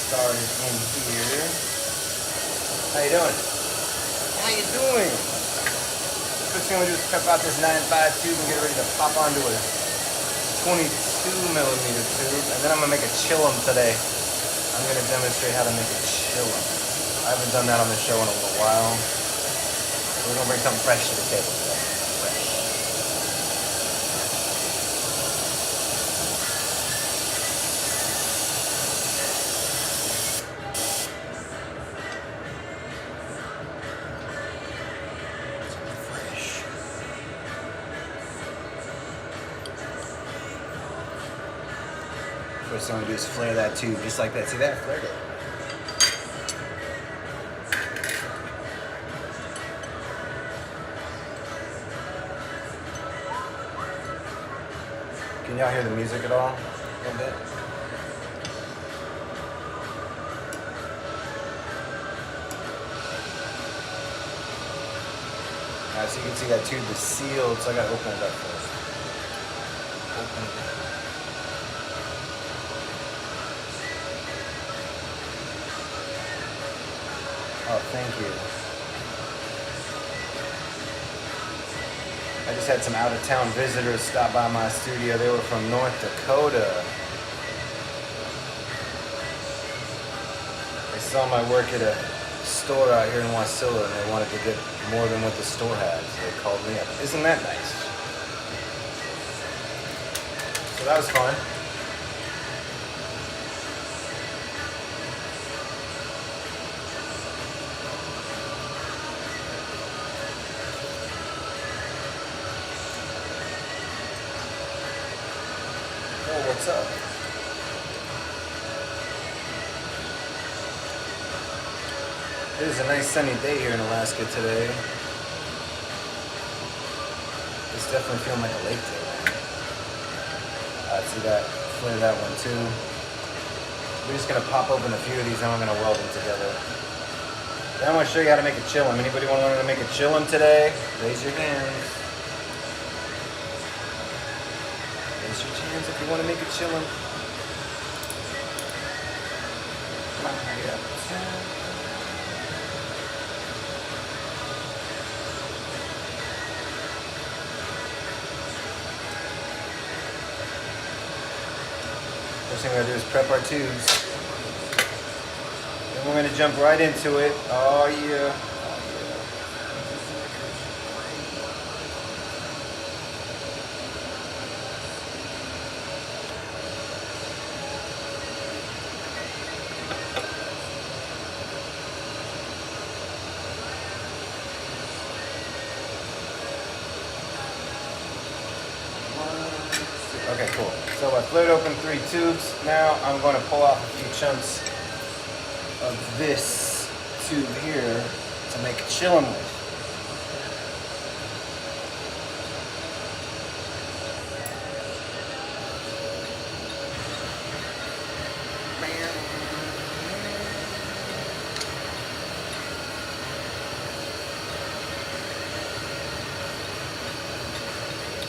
started in here. How you doing? How you doing? First thing we do is prep out this 9.5 tube and get ready to pop onto a 22 millimeter tube, and then I'm gonna make a chillum today. I'm gonna demonstrate how to make a chillum. I haven't done that on the show in a little while. We're gonna bring something fresh to the table today. Fresh. First thing I'm gonna do is flare that tube just like that. See that? Flared it. Can y'all hear the music at all? A little bit? Alright, so you can see that tube is sealed, so I gotta open it up first. Open it up. Oh, thank you. I just had some out-of-town visitors stop by my studio. They were from North Dakota. They saw my work at a store out here in Wasilla, and they wanted to get more than what the store had, so they called me up. Isn't that nice? So that was fun. Oh, what's up? It is a nice sunny day here in Alaska today. It's definitely feeling like a lake day, man. See that? Flare that one too. We're just gonna pop open a few of these and I'm gonna weld them together. Then I'm gonna show you how to make a chillum. Anybody want to learn how to make a chillum today? Raise your hands. Raise your hands if you want to make a chillum. Come on, hurry up. First thing we're gonna do is prep our tubes. Then we're gonna jump right into it. Oh yeah. Okay, cool. So I flared open 3 tubes. Now I'm going to pull off a few chunks of this tube here to make a chillum with.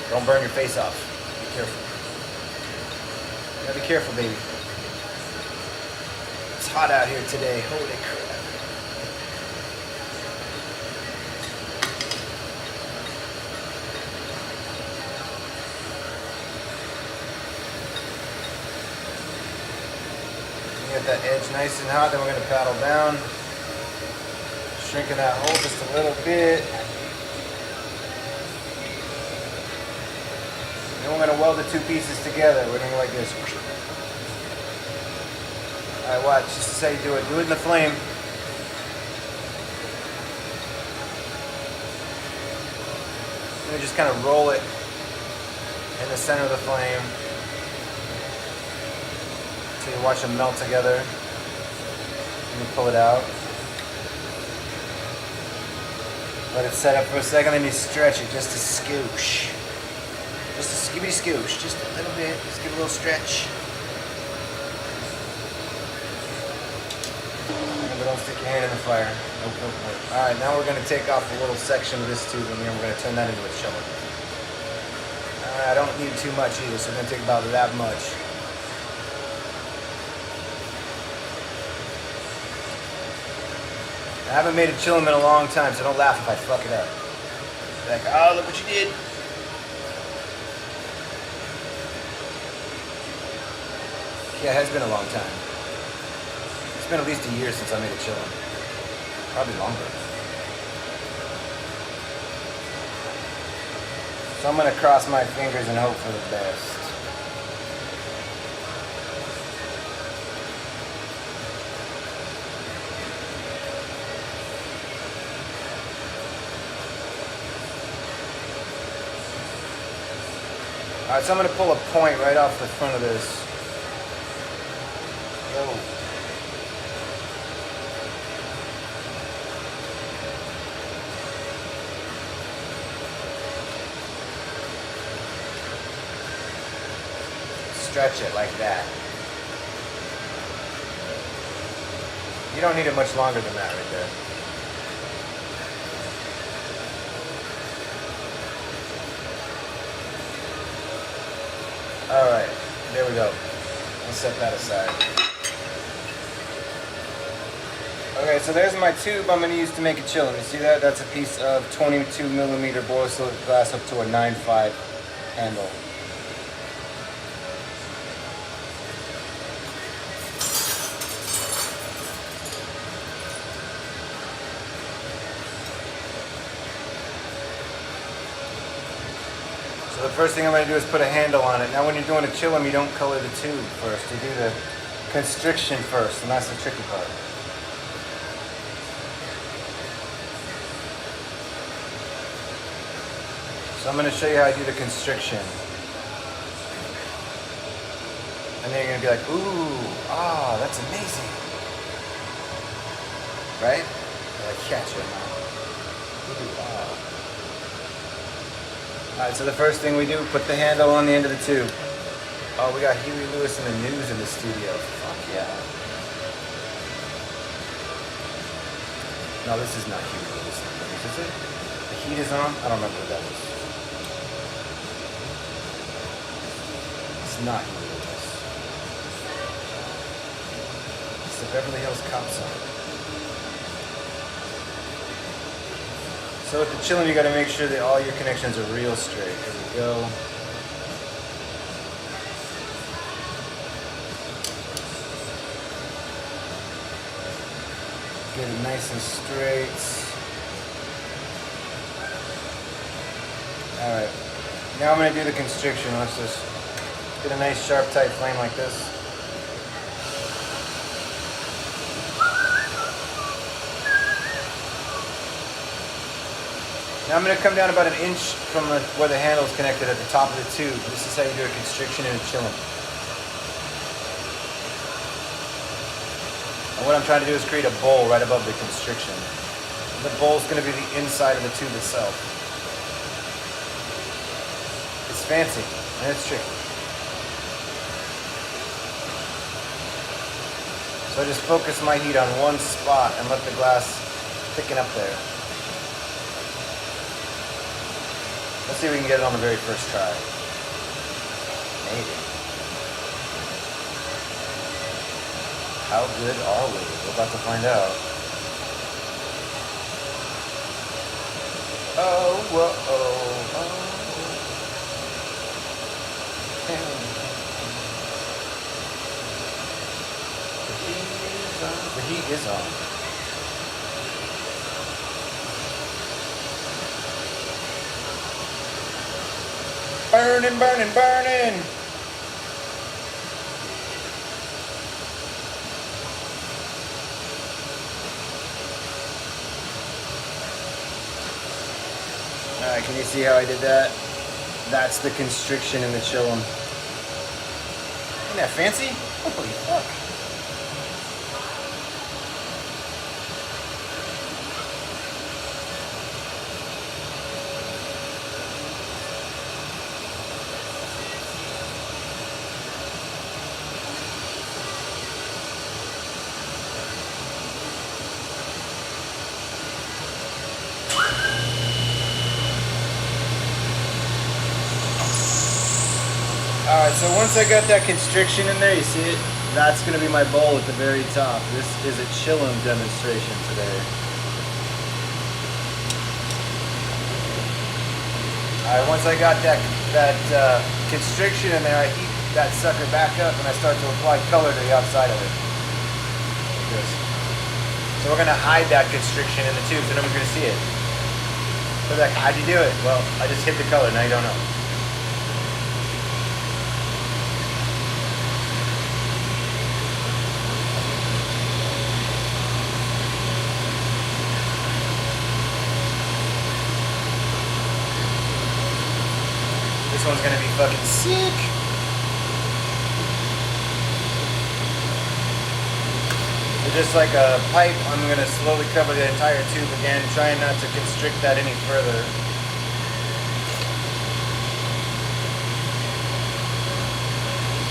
Don't burn your face off. Be careful. You gotta be careful, baby. It's hot out here today. Holy crap. You get that edge nice and hot, then we're gonna paddle down. Shrinking that hole just a little bit. Then we're going to weld the 2 pieces together. We're going to go like this. Alright, watch. This is how you do it. Do it in the flame. And just kind of roll it in the center of the flame. So you watch them melt together. And you pull it out. Let it set up for a second, then you stretch it just a scoosh. Just a skibbity scoosh, just a little bit, just give it a little stretch. But don't stick your hand in the fire. Nope, nope, nope. Alright, now we're going to take off a little section of this tube and then we're going to turn that into a chillum. I don't need too much either, so we're going to take about that much. I haven't made a chillum in a long time, so don't laugh if I fuck it up. Like, oh, look what you did. Yeah, it has been a long time. It's been at least a year since I made a chillum. Probably longer. So I'm gonna cross my fingers and hope for the best. Alright, so I'm going to pull a point right off the front of this. Yo. Stretch it like that. You don't need it much longer than that right there. Alright, there we go. I'll set that aside. Okay, so there's my tube I'm going to use to make a chillum. You see that? That's a piece of 22mm borosilicate glass up to a 9.5 handle. So the first thing I'm going to do is put a handle on it. Now when you're doing a chillum, you don't color the tube first. You do the constriction first, and that's the tricky part. So I'm going to show you how I do the constriction. And then you're going to be like, ooh, ah, that's amazing. Right? You're like, catch it now. Ooh, ah. Alright, so the first thing we do, put the handle on the end of the tube. Oh, we got Huey Lewis and the News in the studio. Fuck yeah. No, this is not Huey Lewis and the News, is it? The heat is on? I don't remember what that is. It's not Huey Lewis. It's the Beverly Hills Cop song. So with the chillum, you got to make sure that all your connections are real straight. Here we go. Get it nice and straight. All right. Now I'm going to do the constriction. Let's just get a nice sharp tight flame like this. Now I'm going to come down about an inch from where the handle is connected at the top of the tube. This is how you do a constriction in a chillum. And what I'm trying to do is create a bowl right above the constriction. The bowl is going to be the inside of the tube itself. It's fancy and it's tricky. So I just focus my heat on one spot and let the glass thicken up there. Let's see if we can get it on the very first try. Maybe. How good are we? We're about to find out. Oh, whoa, oh, oh. The heat is on. Burning, burning, burning! Alright, can you see how I did that? That's the constriction in the chillum. Isn't that fancy? Holy fuck. Alright, so once I got that constriction in there, you see it? That's going to be my bowl at the very top. This is a chillum demonstration today. Alright, once I got that constriction in there, I heat that sucker back up and I start to apply color to the outside of it. Like this. So we're going to hide that constriction in the tube so nobody's going to see it. They're like, how'd you do it? Well, I just hit the color, now you don't know. This one's gonna be fucking sick. So just like a pipe, I'm gonna slowly cover the entire tube again, trying not to constrict that any further.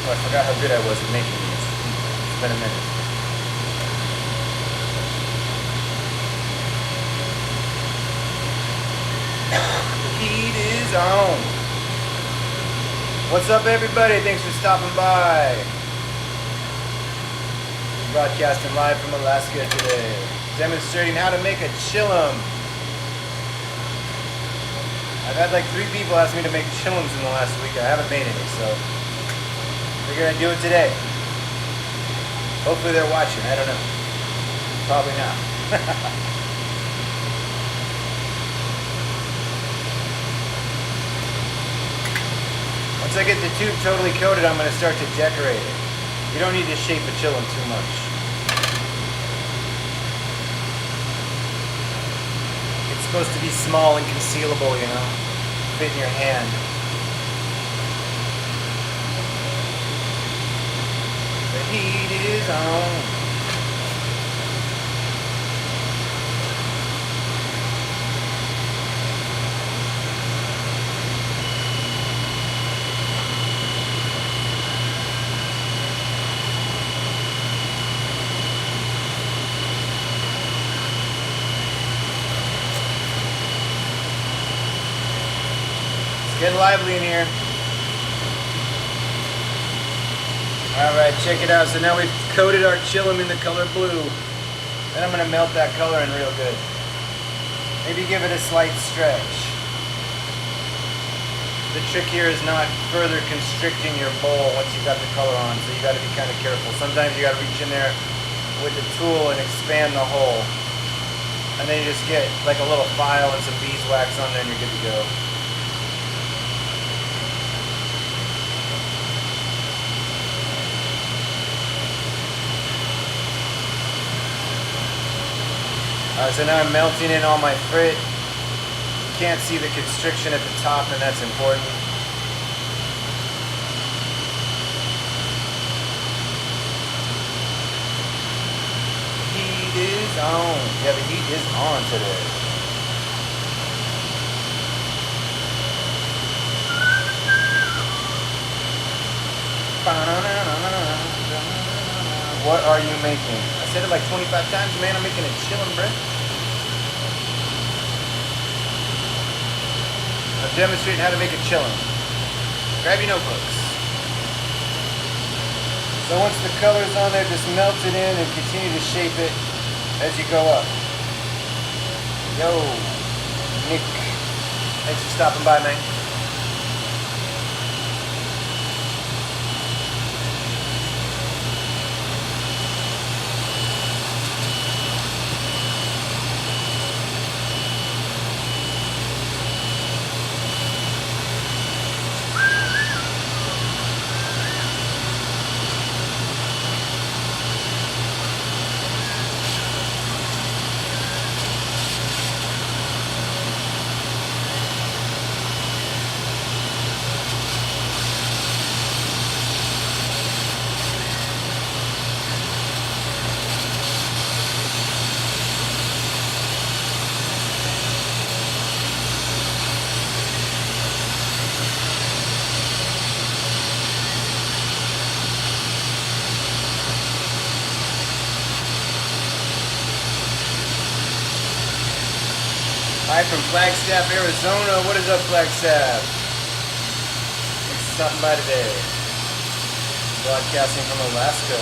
Oh, I forgot how good I was at making these. It's been a minute. The heat is on. What's up, everybody? Thanks for stopping by. Broadcasting live from Alaska today, demonstrating how to make a chillum. I've had like 3 people ask me to make chillums in the last week. I haven't made any, so figured I'd do it today. Hopefully they're watching. I don't know. Probably not. Once I get the tube totally coated, I'm going to start to decorate it. You don't need to shape a chillum too much. It's supposed to be small and concealable, you know, fit in your hand. The heat is on. Getting lively in here. Alright, check it out. So now we've coated our chillum in the color blue. Then I'm going to melt that color in real good. Maybe give it a slight stretch. The trick here is not further constricting your bowl once you've got the color on, so you got to be kind of careful. Sometimes you got to reach in there with the tool and expand the hole. And then you just get like a little file and some beeswax on there and you're good to go. So now I'm melting in all my frit. You can't see the constriction at the top, and that's important. The heat is on. Yeah, the heat is on today. What are you making? I said it like 25 times, man. I'm making a chillum, bro. I'm demonstrating how to make a chillum. Grab your notebooks. So once the color's on there, just melt it in and continue to shape it as you go up. Yo, Nick. Thanks for stopping by, man. Hi from Flagstaff, Arizona. What is up, Flagstaff? Thanks for stopping by today. Broadcasting from Alaska.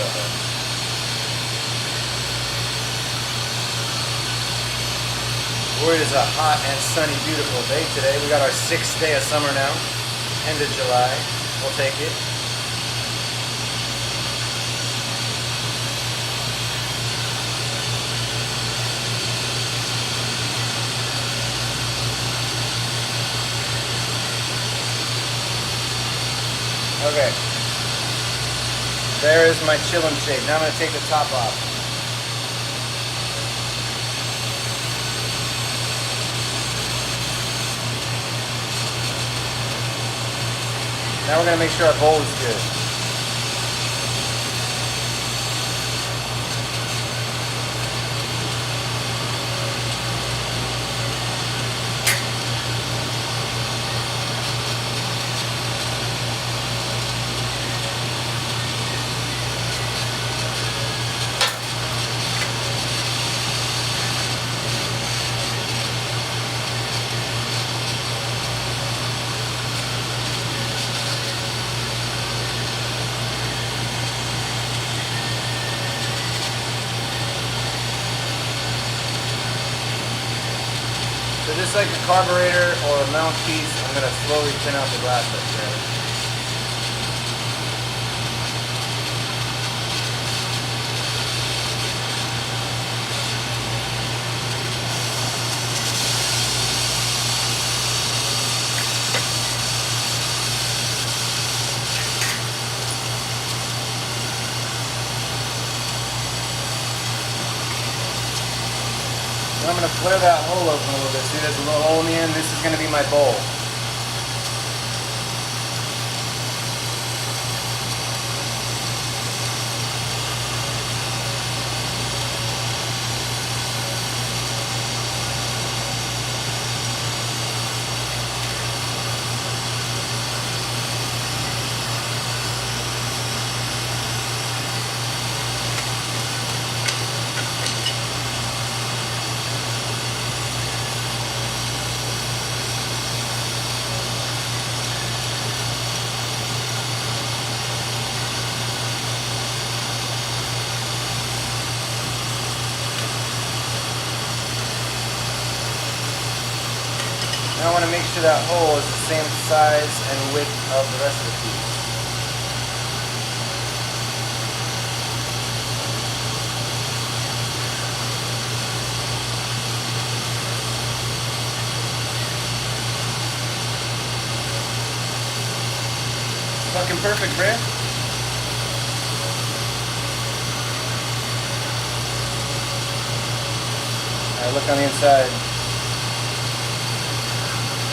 Boy, it is a hot and sunny, beautiful day today. We got our 6th day of summer now. End of July. We'll take it. Okay. There is my chillum shape. Now I'm going to take the top off. Now we're going to make sure our bowl is good. So just like a carburetor or a mouthpiece, I'm going to slowly thin out the glass up there. I'm going to flare that hole open a little bit. See, there's a little hole in the end. This is going to be my bowl. Now I want to make sure that hole is the same size and width of the rest of the piece. Fucking perfect, Brad. Alright, look on the inside.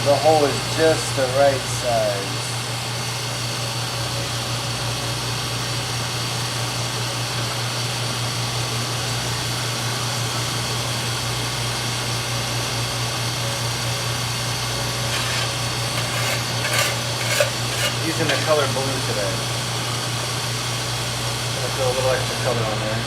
The hole is just the right size. Using the color blue today. I'm gonna throw a little extra color on there.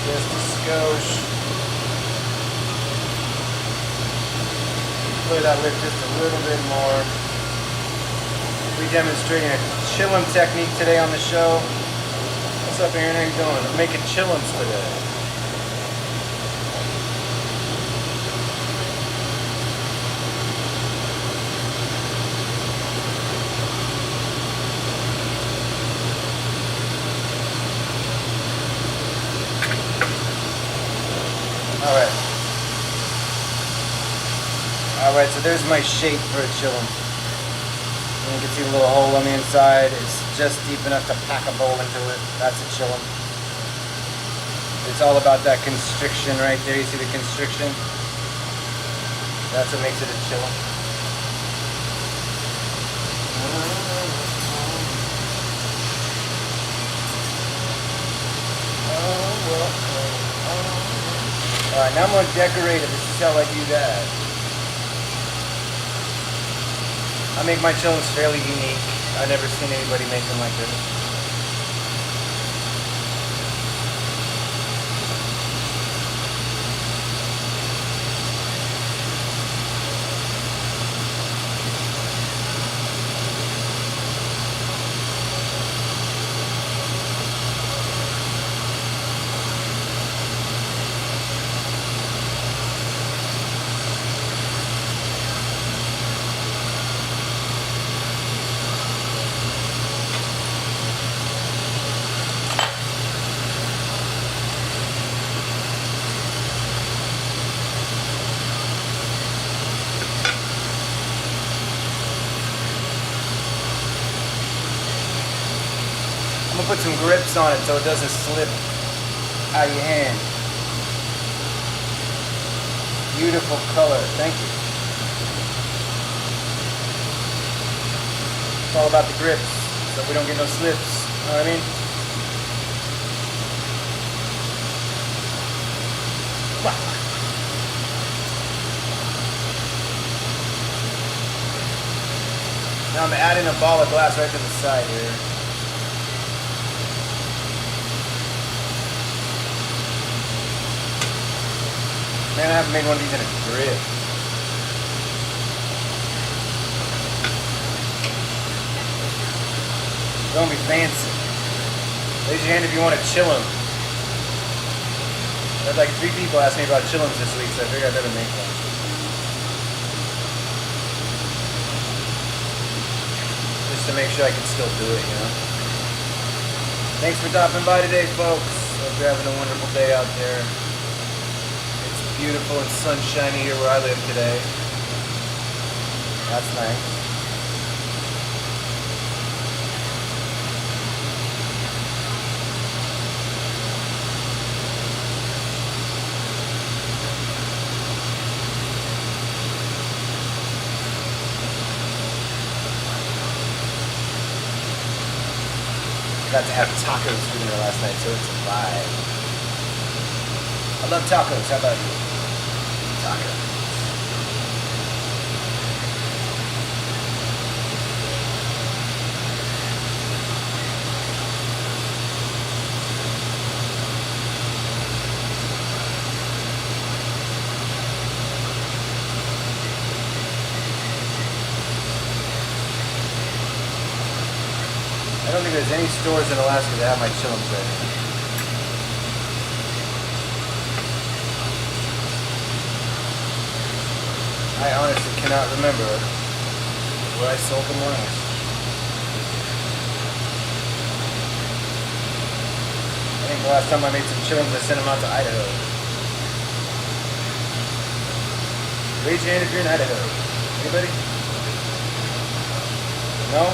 Just a skosh. Clear that lip just a little bit more. We're demonstrating a chillum technique today on the show. What's up, Aaron? How you doing? We're making chillums today. Alright, so there's my shape for a chillum. You can see the little hole on the inside. It's just deep enough to pack a bowl into it. That's a chillum. It's all about that constriction right there. You see the constriction? That's what makes it a chillum. Alright, now I'm going to decorate it. This is how I do that. I make my chillums fairly unique. I've never seen anybody make them like this. I'm gonna put some grips on it so it doesn't slip out of your hand. Beautiful color, thank you. It's all about the grips, so we don't get no slips, you know what I mean? Now I'm adding a ball of glass right to the side here. Man, I haven't made one of these in a grip. Don't be fancy. Raise your hand if you want to chill them. There's like 3 people asked me about chillums this week, so I figured I'd better make one. Just to make sure I can still do it, you know. Thanks for stopping by today, folks. Hope you're having a wonderful day out there. It's beautiful and sunshiny here where I live today. That's nice. Got to have tacos for dinner last night, so it's a vibe. I love tacos. How about you? Tacos. I don't think there's any stores in Alaska that have my chillums right now. I honestly cannot remember where I sold them last. I think the last time I made some chillums, I sent them out to Idaho. Raise your hand if you're in Idaho. Anybody? No?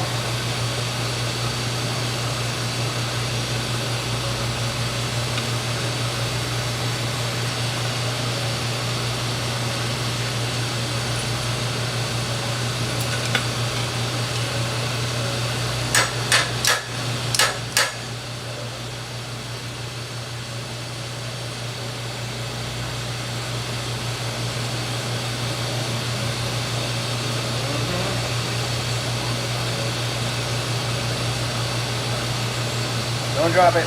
Don't drop it.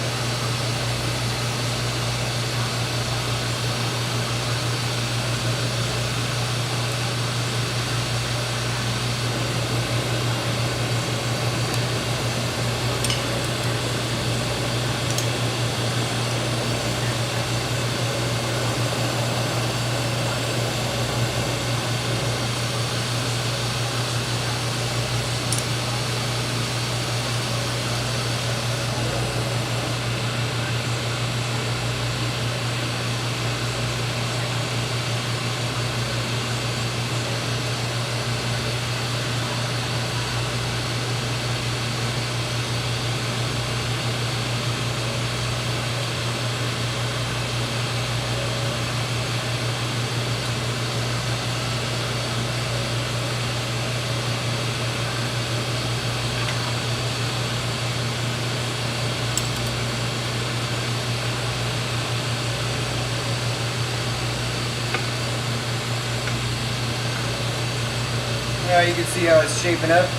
Now you can see how it's shaping up.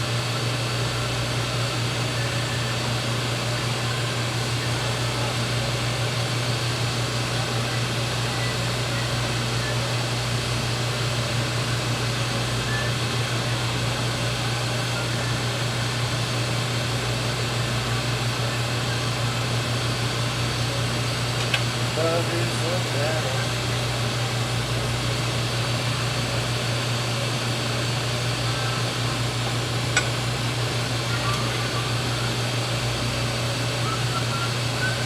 Love is a battle.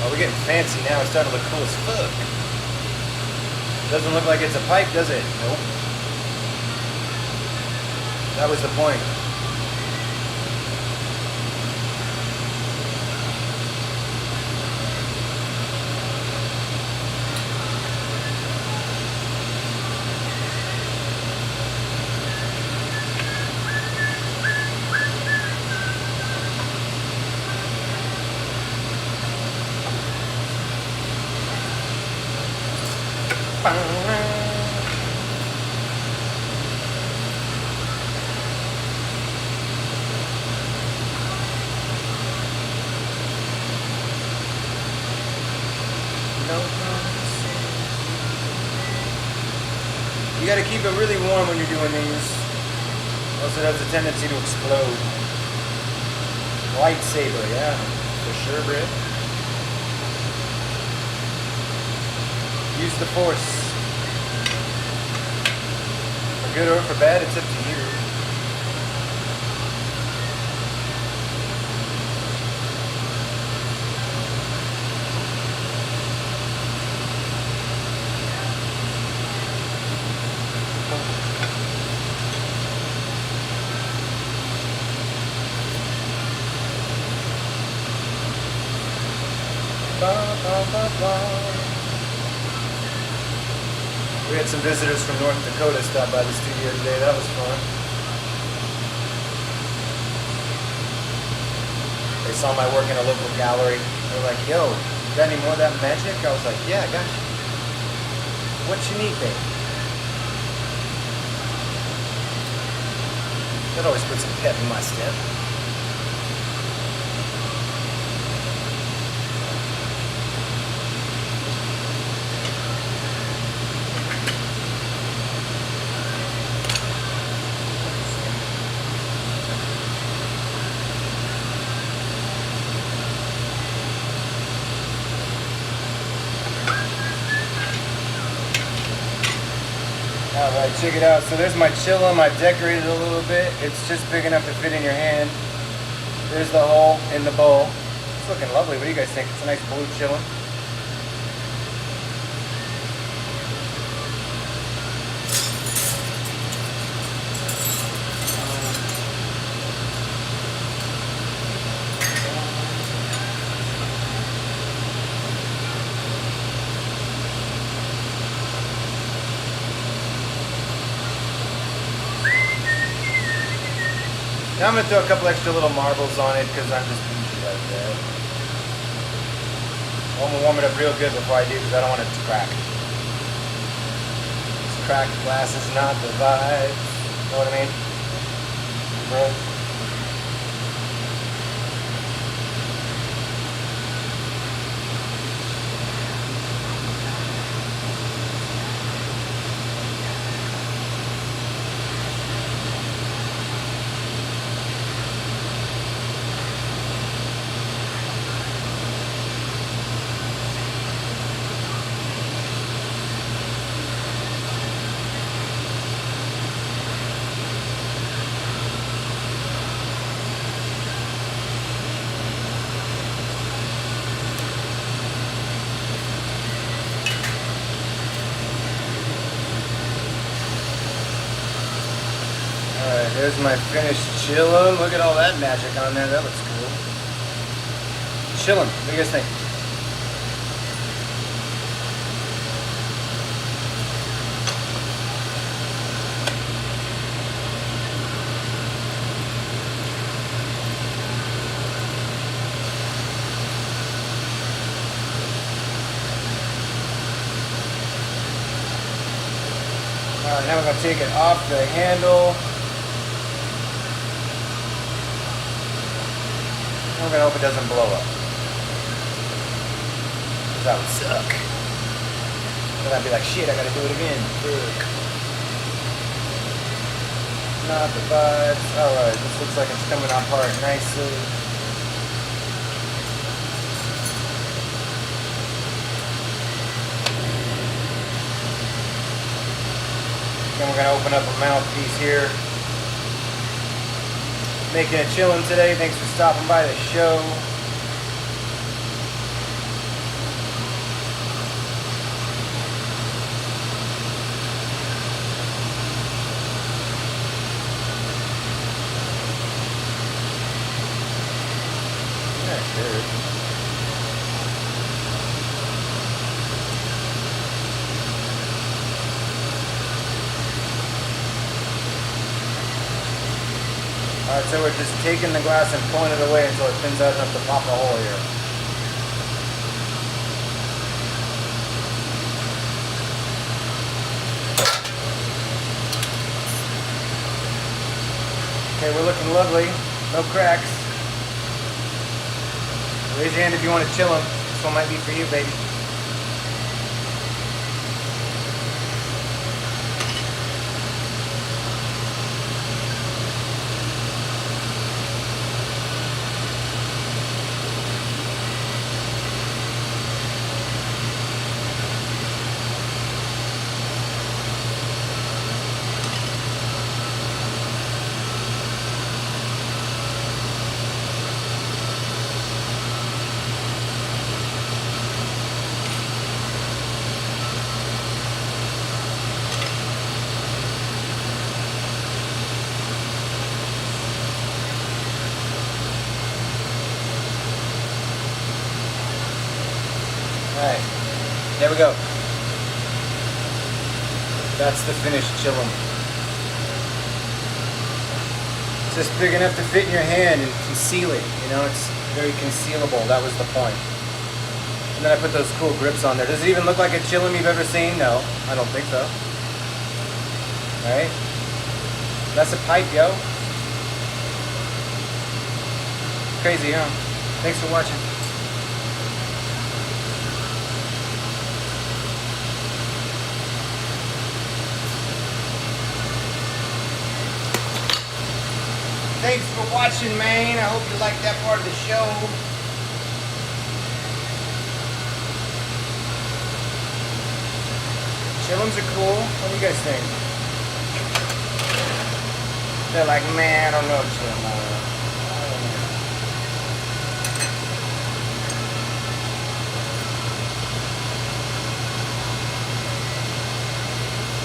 Oh, we're getting fancy now. It's starting to look cool as fuck. Doesn't look like it's a pipe, does it? Nope. That was the point. You gotta keep it really warm when you're doing these, else it has a tendency to explode. Lightsaber, yeah, for sure, Britt. Use the force. For good or for bad, it's up to you. We had some visitors from North Dakota stop by the studio today. That was fun. They saw my work in a local gallery. They were like, yo, you got any more of that magic? I was like, yeah, I got you. What you need, babe? That always puts some pep in my step. Alright, check it out. So there's my chillum. I've decorated it a little bit. It's just big enough to fit in your hand. There's the hole in the bowl. It's looking lovely. What do you guys think? It's a nice blue chillum. Now I'm going to throw a couple extra little marbles on it because I'm just bougie like that. I'm going to warm it up real good before I do because I don't want it to crack. This cracked glass is not the vibe. Know what I mean? Bro. Alright, there's my finished chillum. Look at all that magic on there. That looks cool. Chillum. What do you guys think? Alright, now we're going to take it off the handle. We're going to hope it doesn't blow up. Because that would suck. Then I'd be like, shit, I got to do it again. Fuck. Not the vibes. Alright, this looks like it's coming apart nicely. Then we're going to open up a mouthpiece here. Making a chillum today. Thanks for stopping by the show. Yeah, sure. Alright, so we're just taking the glass and pulling it away until it thins out enough to pop a hole here. Okay, we're looking lovely. No cracks. Raise your hand if you want to chill them. This one might be for you, baby. Alright, there we go. That's the finished chillum. It's just big enough to fit in your hand and conceal it. You know, it's very concealable. That was the point. And then I put those cool grips on there. Does it even look like a chillum you've ever seen? No, I don't think so. Alright. That's a pipe, yo. Crazy, huh? Thanks for watching. Thanks for watching, man. I hope you liked that part of the show. Chillums are cool. What do you guys think? They're like, man, I don't know chillum.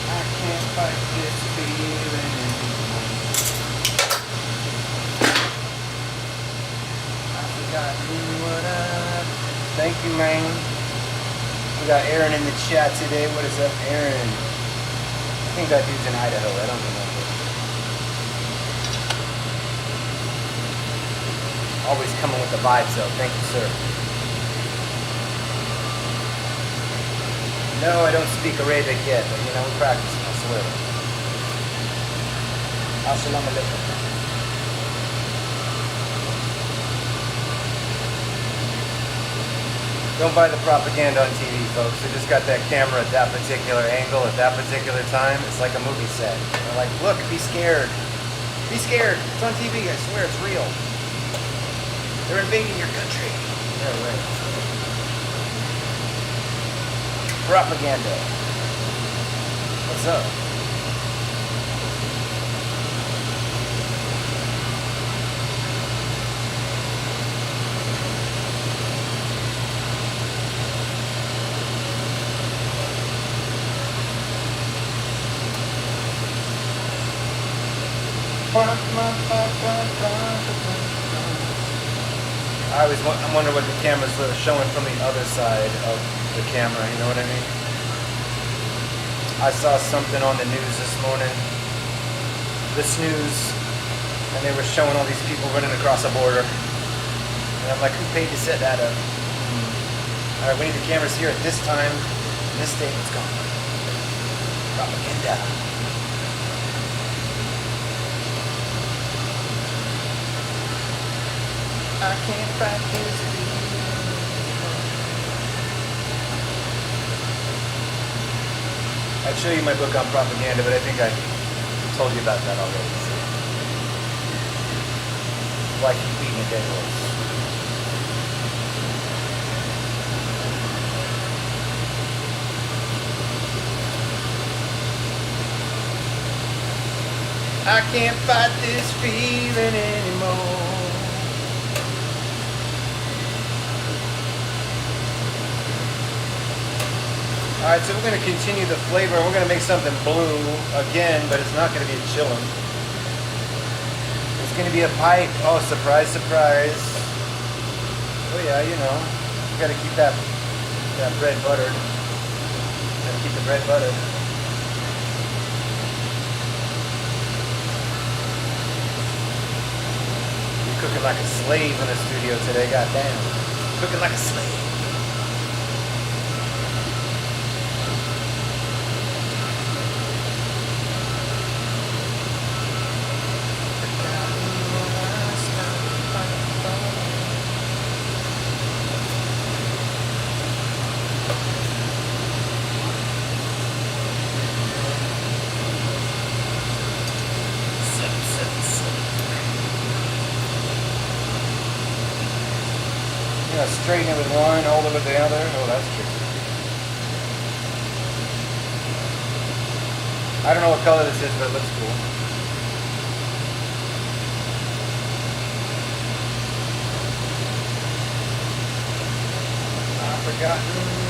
I can't fight this feeling anymore. Thank you, man. We got Aaron in the chat today. What is up, Aaron? I think that dude's in Idaho. I don't remember. Always coming with the vibes, though. Thank you, sir. No, I don't speak Arabic yet, but you know, we're practicing. I swear. Assalamu alaikum. Don't buy the propaganda on TV, folks. They just got that camera at that particular angle at that particular time. It's like a movie set. They're like, look, be scared. Be scared. It's on TV. I swear it's real. They're invading your country. Yeah, right. Propaganda. What's up? I always wonder what the camera's showing from the other side of the camera, you know what I mean? I saw something on the news this morning, the snooze, and they were showing all these people running across a border. And I'm like, who paid to set that up? Alright, we need the cameras here at this time, and this day it's gone. Propaganda. I can't fight this feeling. I'd show you my book on propaganda, but I think I told you about that already. So. Why keep beating a dead horse? I can't fight this feeling anymore. Alright, so we're going to continue the flavor. We're going to make something blue again, but it's not going to be a chillum. It's going to be a pipe. Oh, surprise, surprise. Oh yeah, you know, you got to keep that bread buttered. Got to keep the bread buttered. You're cooking like a slave in the studio today, goddamn. Cooking like a slave. You know, straighten it with one, hold it with the other. Oh, that's tricky. I don't know what color this is, but it looks cool. I've forgotten.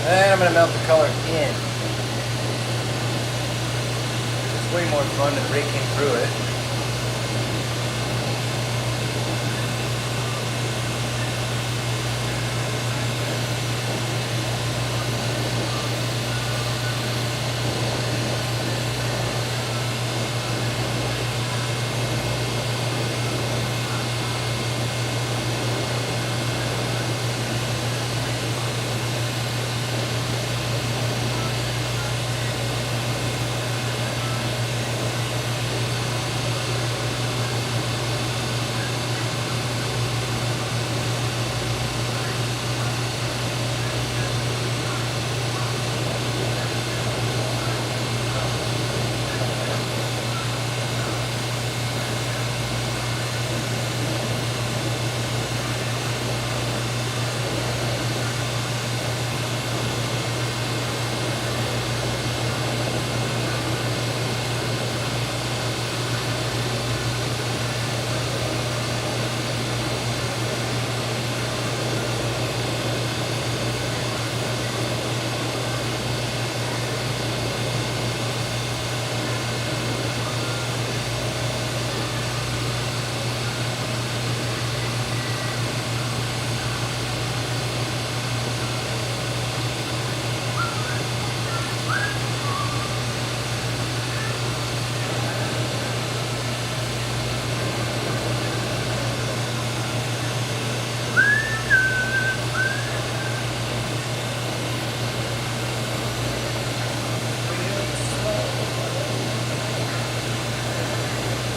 And I'm going to melt the color in. It's way more fun than raking through it.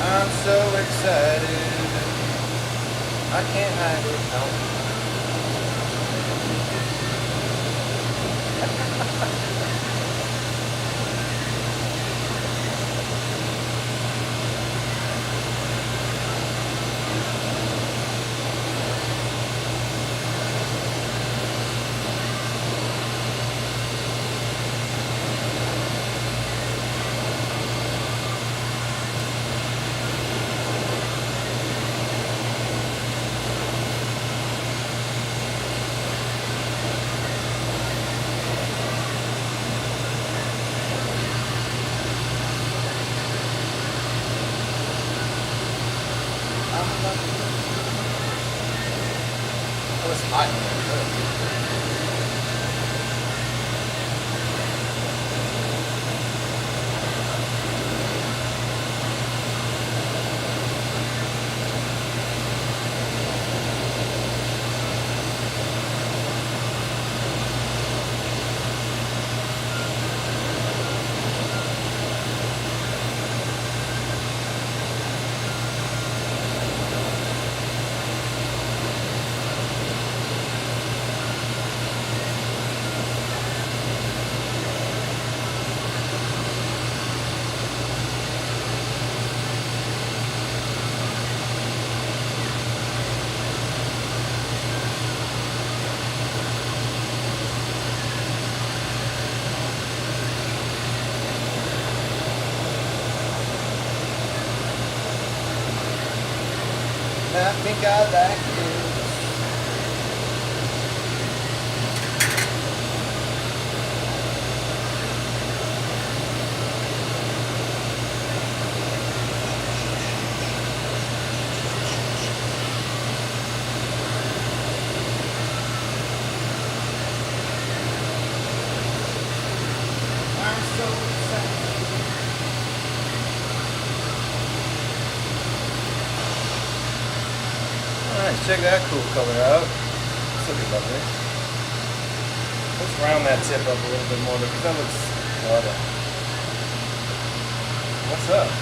I'm so excited. I can't hide it. No. It was hot in there. I think I like this. Check that cool color out. This looking lovely. Let's round that tip up a little bit more because that looks better. What's up?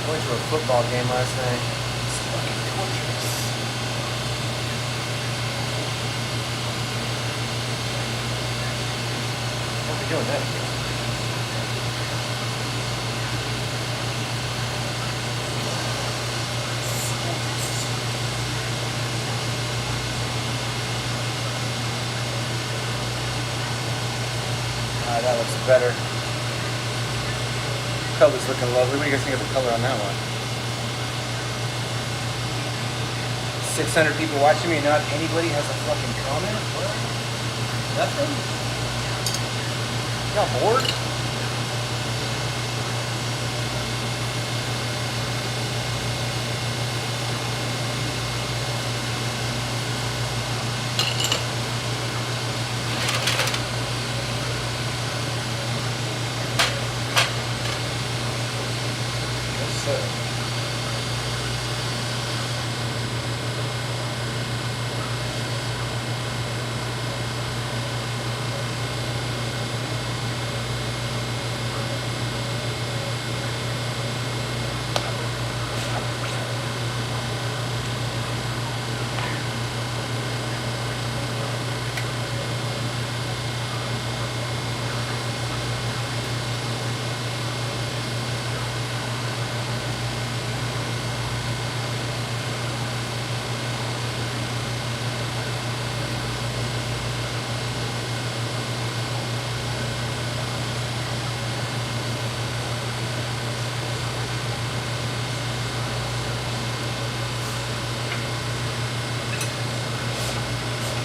I went to a football game last night. It's fucking torturous. What are we doing that? That looks better. Color's looking lovely. What do you guys think of the color on that one? 600 people watching me and not anybody has a fucking comment? What? Nothing? Y'all bored?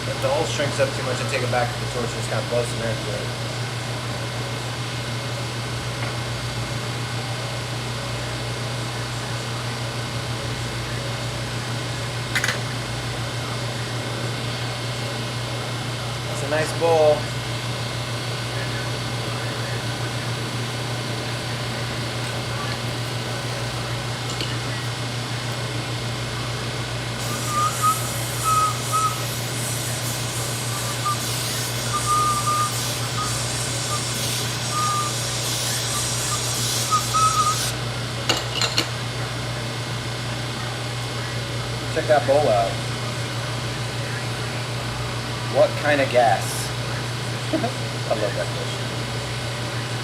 If the hole shrinks up too much, I take it back to the torch and just kind of blow some air through it. That's a nice bowl. Check that bowl out. What kind of gas? I love that question.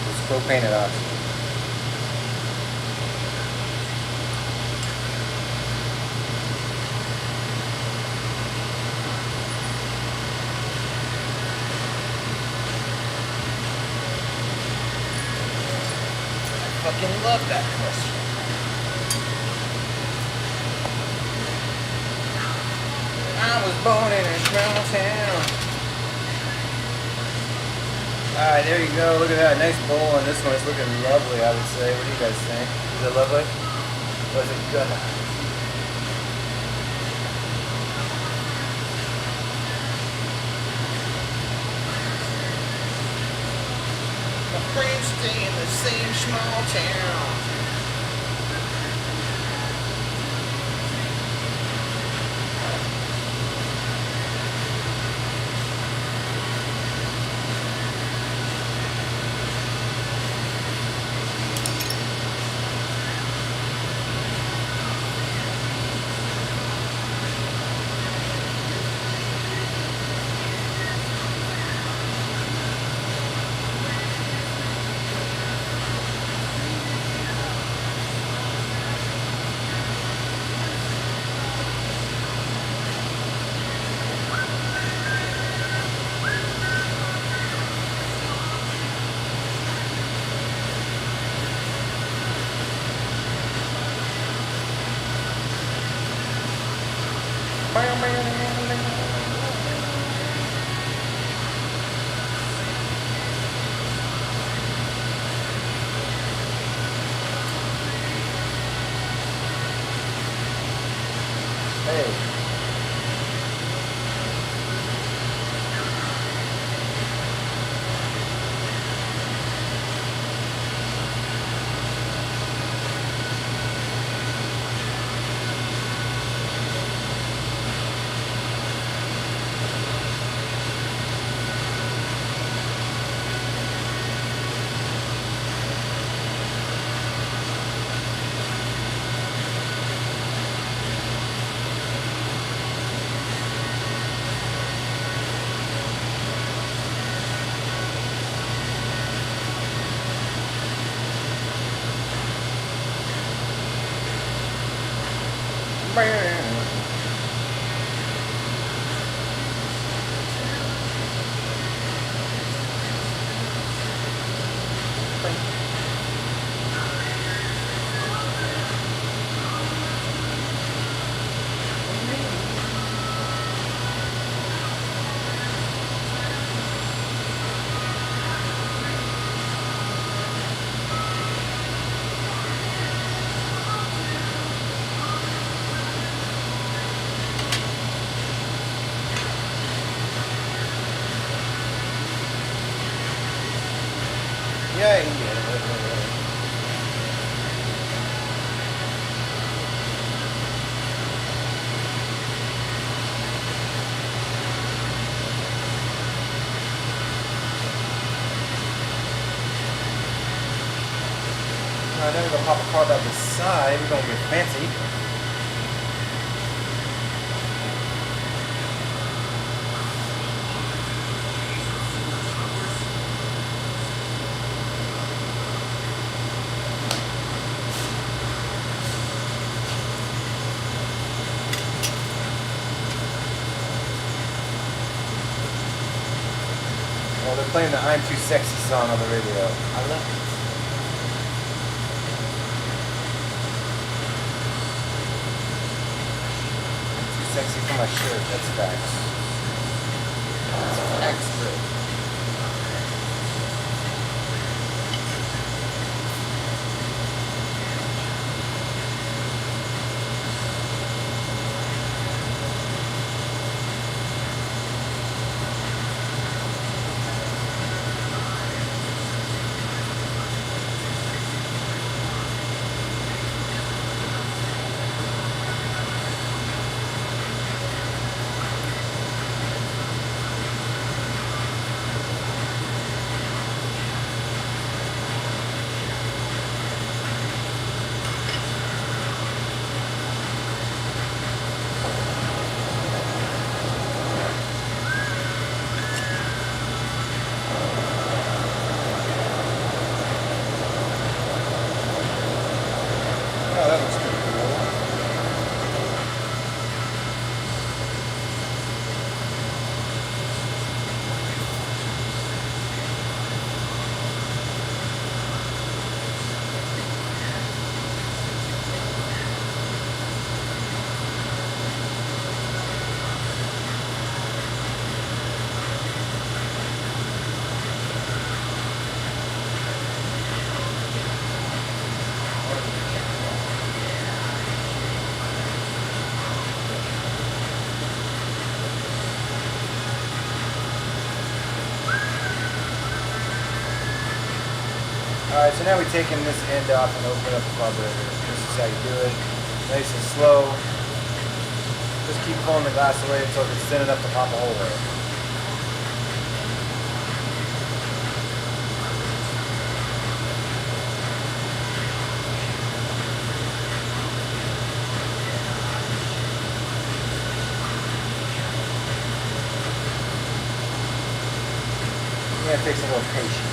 It's propane and oxygen. I fucking love that question. I was born in a small town. Alright, there you go. Look at that. Nice bowl on this one. It's looking lovely, I would say. What do you guys think? Is it lovely? Or is it good? My friends stay in the same small town. Hey. Yeah, you can get it. Alright, now we're gonna pop a card out the side. We're gonna get fancy. Well, they're playing the I'm Too Sexy song on the radio. I love it. Sexy for my shirt, that's facts. That's facts, bro. Oh, that looks pretty cool. Alright, so now we're taking this end off and opening up the carburetor. This is how you do it. Nice and slow. Just keep pulling the glass away until it's thin enough to pop a hole there. Yeah, it takes a little patience.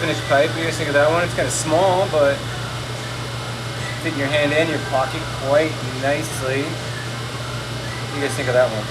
finished pipe. What do you guys think of that one? It's kind of small, but fit in your hand and your pocket quite nicely. What do you guys think of that one?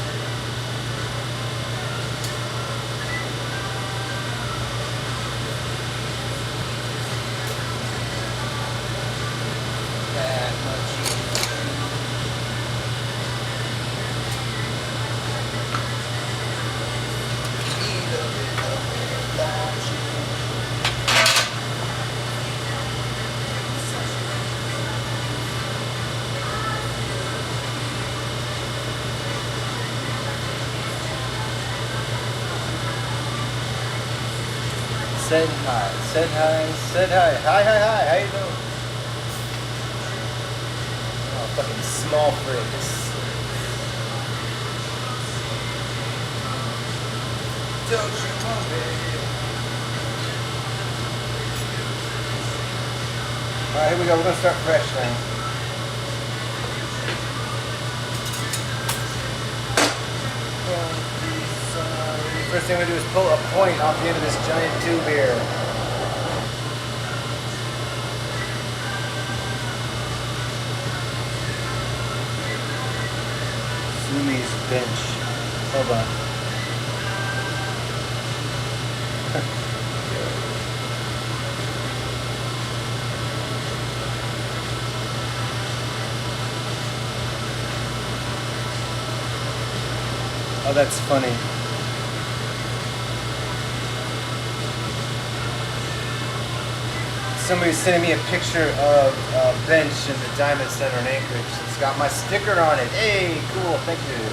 Said hi, said hi, said hi. Hi, hi, hi, how you doing? Oh, fucking small fridge. Don't you want me? Alright, here we go. We're going to start fresh now. First thing we do is pull a point off the end of this giant tube here. Sumi's bench. Hold on. Oh, that's funny. Somebody's sending me a picture of a bench in the Diamond Center in Anchorage. It's got my sticker on it. Hey, cool, thank you.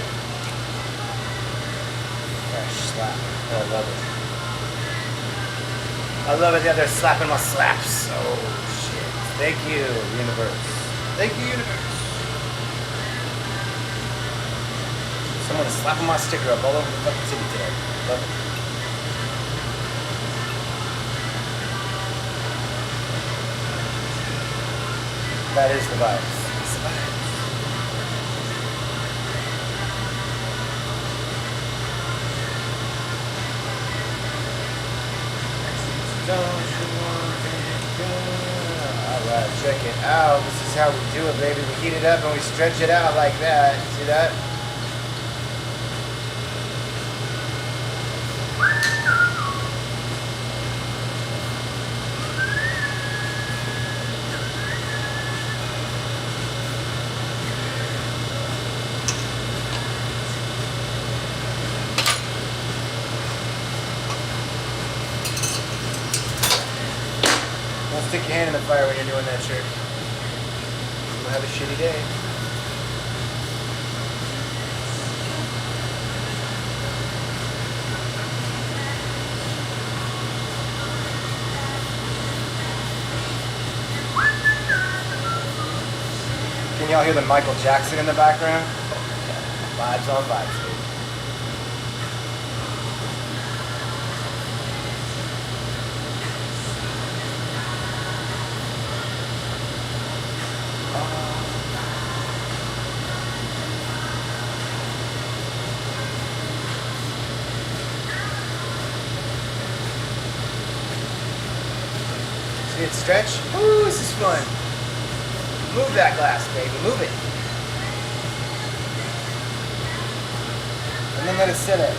Fresh slap. Oh, I love it. I love it that they're slapping my slaps. Oh, shit. Thank you, universe. Thank you, universe. Someone is slapping my sticker up all over the fucking city today. Love it. That is the vibes. It's the vibes. Alright, check it out. This is how we do it, baby. We heat it up and we stretch it out like that. See that? Stick your hand in the fire when you're doing that trick. You'll have a shitty day. Can y'all hear the Michael Jackson in the background? Vibes on vibes, baby. See it stretch? Ooh, this is fun. Move that glass, baby. Move it. And then let it sit there.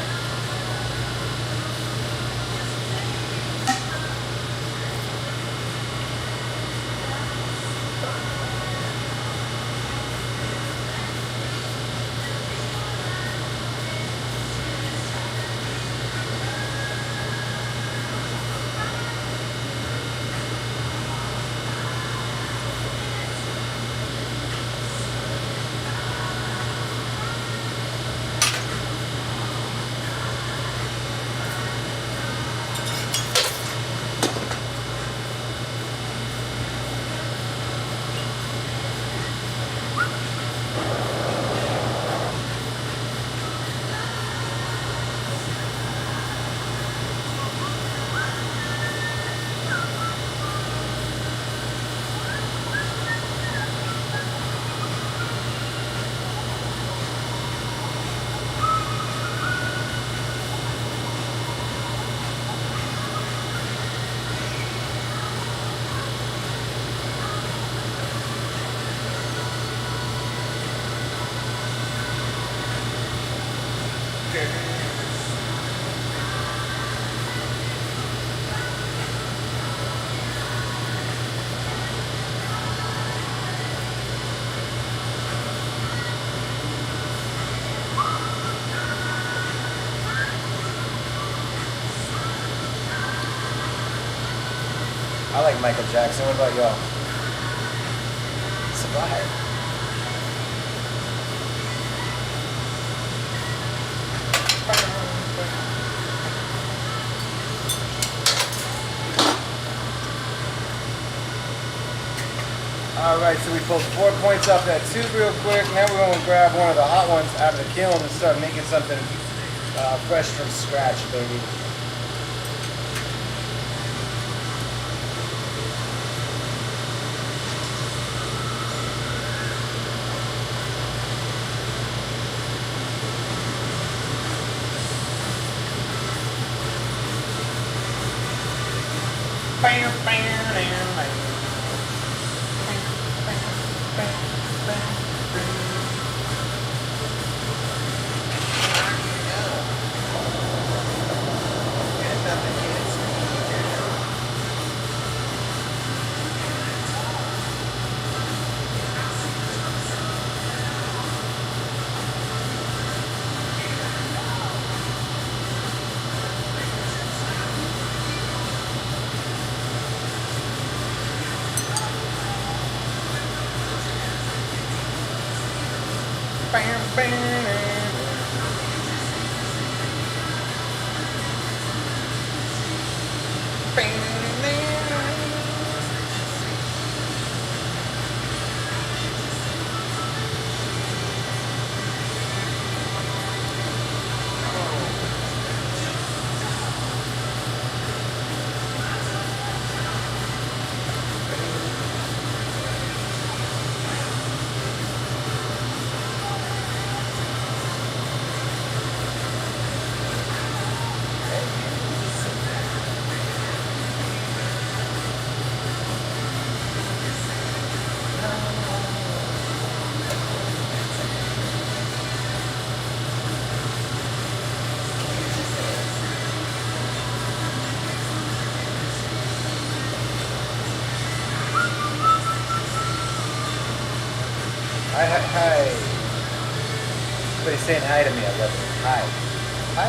I like Michael Jackson. What about y'all? Survive. Alright, so we pulled 4 points off that tube real quick. Now we're going to grab one of the hot ones out of the kiln and start making something fresh from scratch, baby. Bam, bam, bam, bam. Bam, bam, Hi. Everybody's saying hi to me. I love it. Hi. Hi.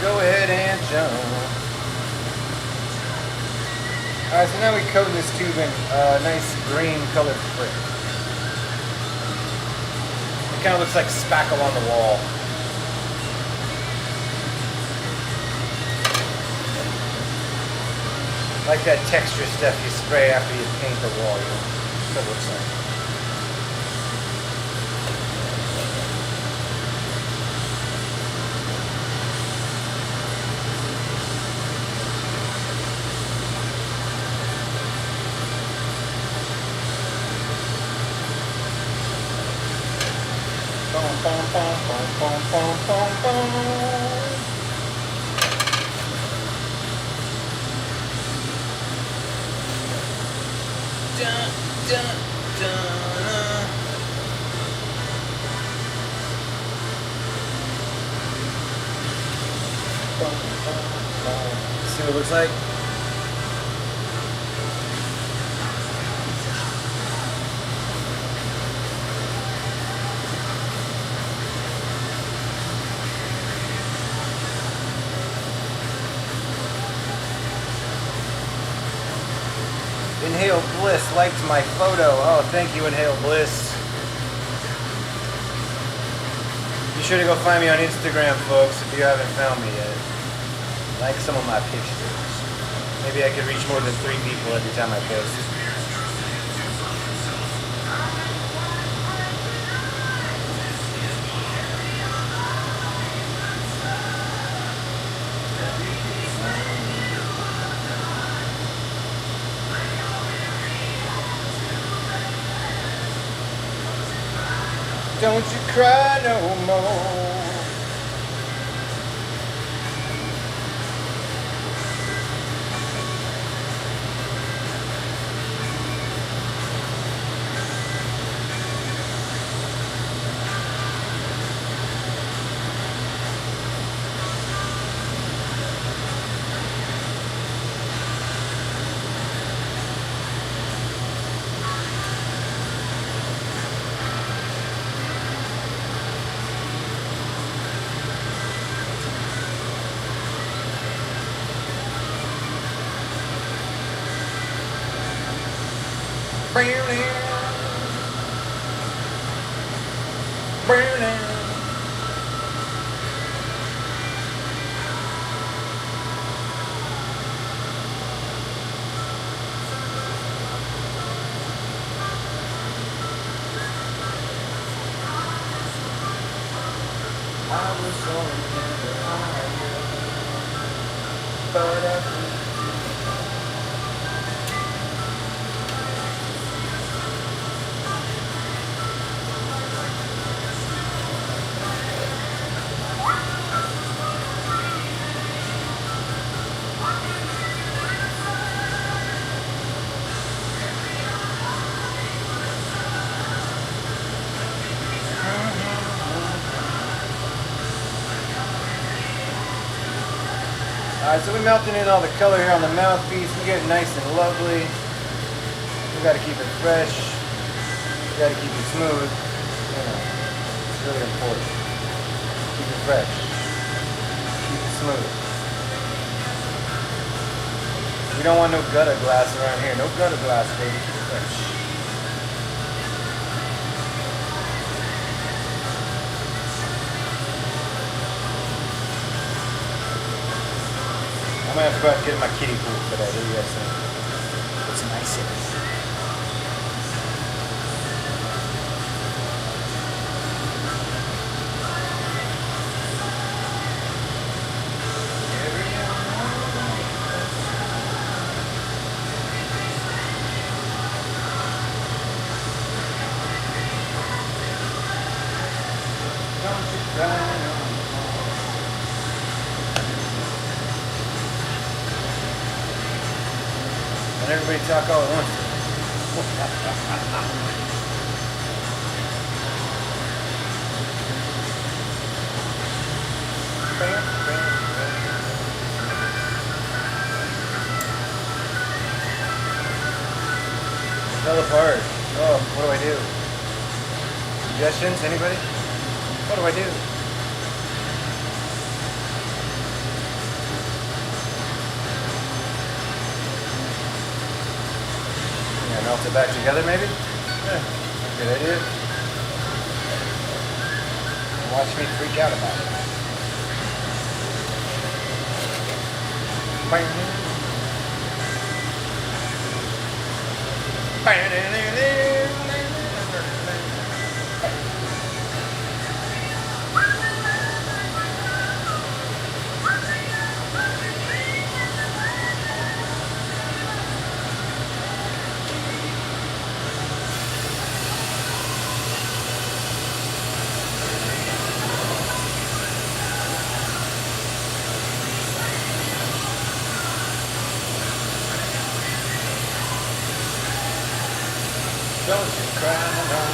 Go ahead and jump. Alright, so now we coat this tube in nice green colored brick. It kind of looks like spackle on the wall. Like that texture stuff you spray after you paint the wall, you know? That's what it looks like. Boom, boom, boom, boom, boom, boom, boom, boom. Dun, dun, dun. Boom, boom, boom. See what it looks like? Inhale Bliss liked my photo. Oh, thank you, Inhale Bliss. Be sure to go find me on Instagram, folks, if you haven't found me yet. Like some of my pictures. Maybe I could reach more than 3 people every time I post. Don't you cry no more. I was only but I Alright, so we're melting in all the color here on the mouthpiece. We get it nice and lovely. We gotta keep it fresh. We gotta keep it smooth. You know, it's really important. Keep it fresh. Keep it smooth. We don't want no gutter glass around here. No gutter glass, baby. Keep it fresh. I'm gonna have to go out and get my kiddie pool today. What do you guys think? Put some ice in it. Don't you cry no more. And everybody talk all at once. Fell apart. Oh, what do I do? Suggestions? Anybody? What do I do? Melt it back together, maybe? Yeah, good idea. Watch me freak out about it. Don't you cry no more.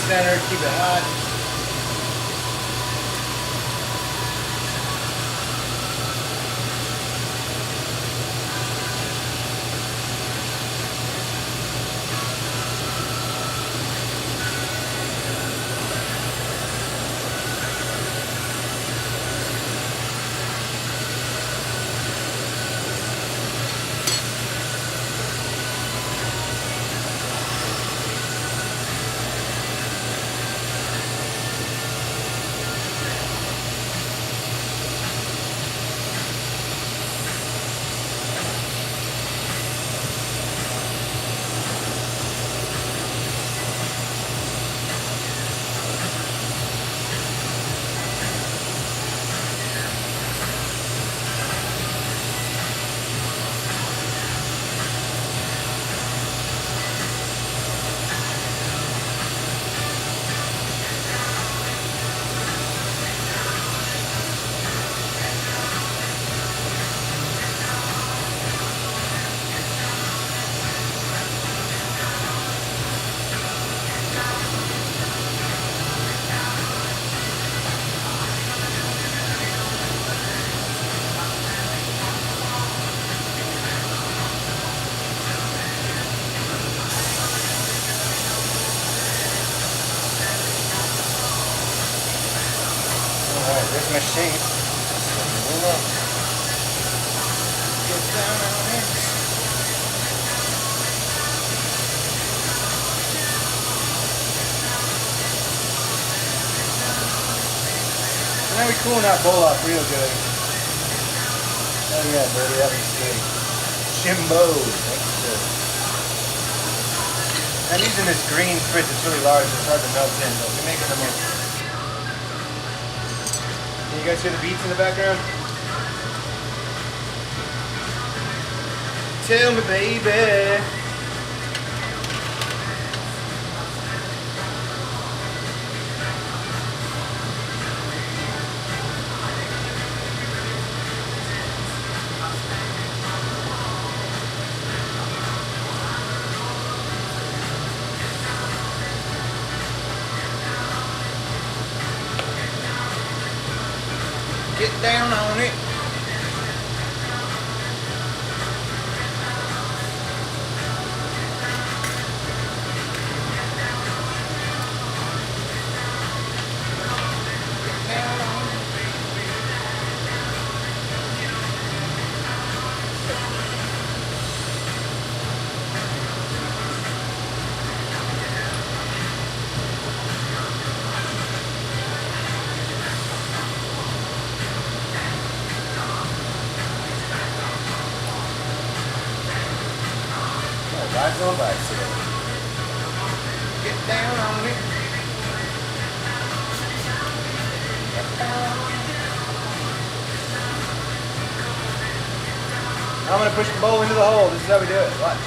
Center, keep it hot. cooling that bowl off real good. Oh yeah, buddy, that was good. Jimbo. Thank you, sir. I'm using this green spritz. It's really large. It's hard to melt in, but we make it the most. Can you guys hear the beats in the background? Tell me, baby. Get down on it. Rides on bicycle. Get down on it. Get down on it. I'm going to push the bowl into the hole. This is how we do it. Watch.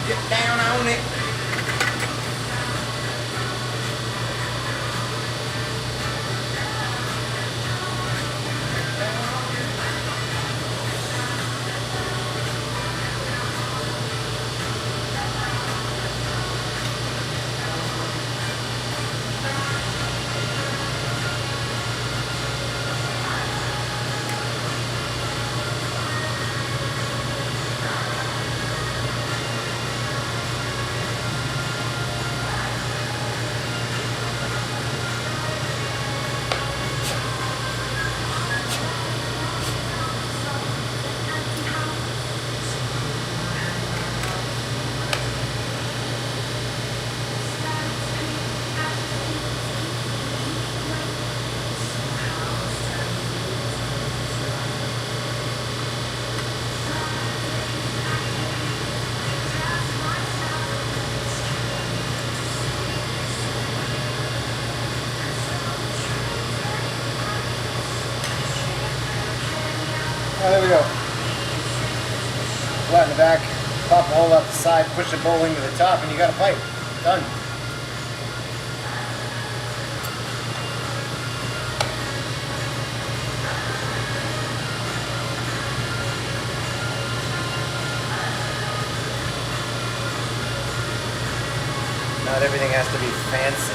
Get down on it. Oh, there we go. Flatten the back, pop a hole out the side, push the bowl into the top, and you got a pipe. Done. Not everything has to be fancy.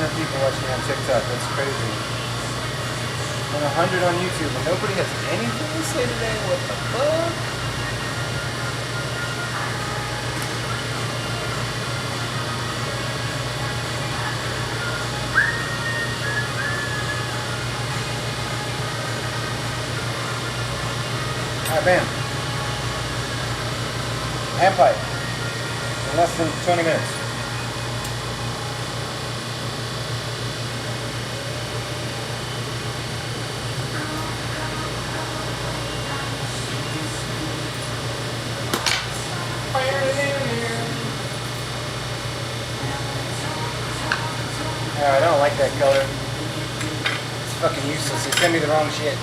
People watching on TikTok, that's crazy. And 100 on YouTube, and nobody has anything to say today? What the fuck? Alright, bam. And pipe. In less than 20 minutes. I don't like that color. It's fucking useless. They sent me the wrong shit.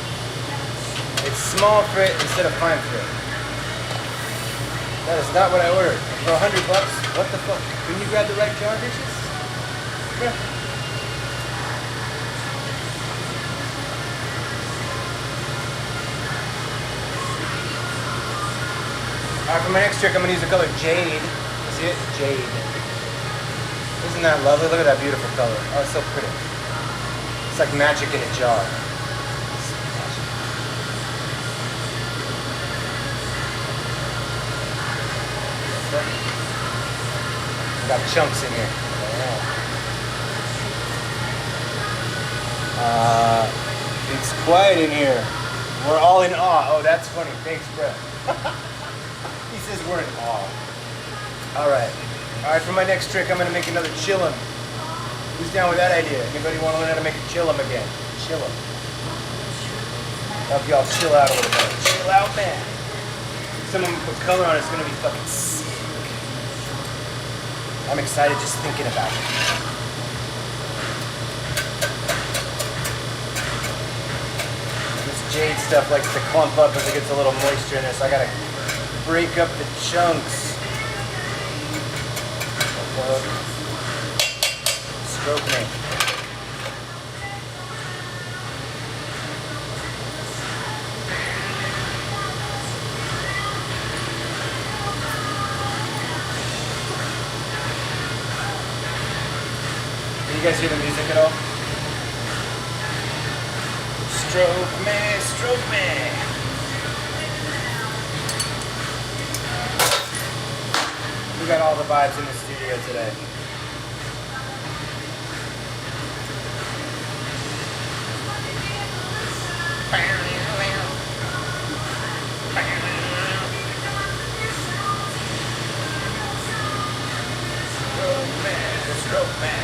It's small frit instead of fine frit. That is not what I ordered. For $100, what the fuck? Couldn't you grab the right jar, bitches? Yeah. Alright, for my next trick, I'm going to use the color Jade. You see it? Jade. Isn't that lovely? Look at that beautiful color. Oh, it's so pretty. It's like magic in a jar. Got chunks in here. It's quiet in here. We're all in awe. Oh, that's funny. Thanks, bro. He says we're in awe. Alright. Alright, for my next trick, I'm going to make another chillum. Who's down with that idea? Anybody want to learn how to make a chillum again? Chillum. Help y'all chill out a little bit. Chill out, man. Someone put color on it, it's going to be fucking sick. I'm excited just thinking about it. This jade stuff likes to clump up as it gets a little moisture in there, so I gotta break up the chunks. Stroke me. You guys hear the music at all? Stroke me, stroke me. We got all the vibes in the studio today. Stroke me, stroke me.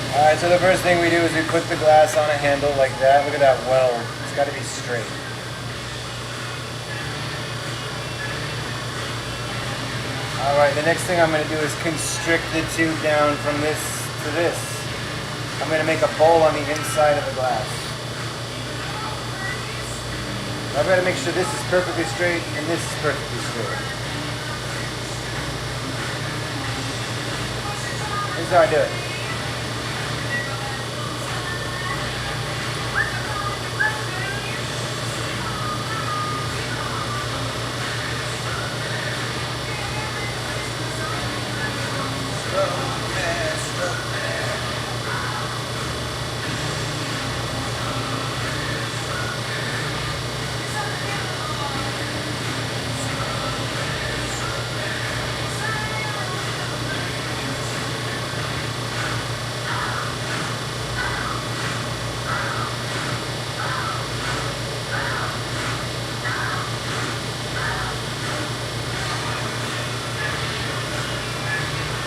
Alright, so the first thing we do is we put the glass on a handle like that. Look at that weld. It's got to be straight. Alright, the next thing I'm going to do is constrict the tube down from this to this. I'm going to make a bowl on the inside of the glass. I've got to make sure this is perfectly straight and this is perfectly straight. This is how I do it.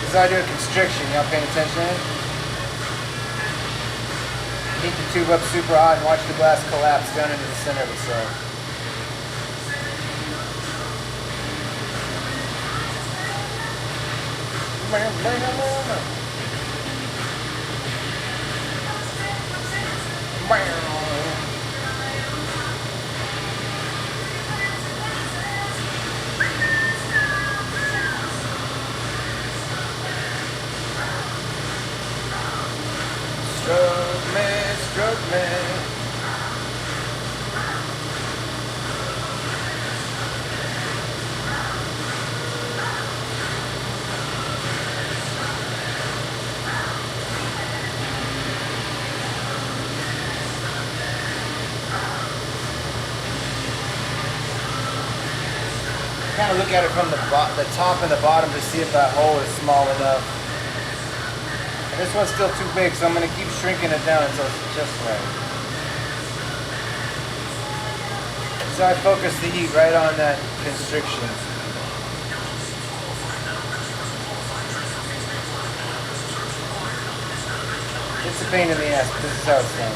This is how I do a constriction. Y'all paying attention? Heat the tube up super hot and watch the glass collapse down into the center of itself. Stroke me, stroke me. Kind of look at it from the top and the bottom to see if that hole is small enough. And this one's still too big, so I'm going to keep shrinking it down until it's just right. So I focus the heat right on that constriction. It's a pain in the ass, but this is how it's done.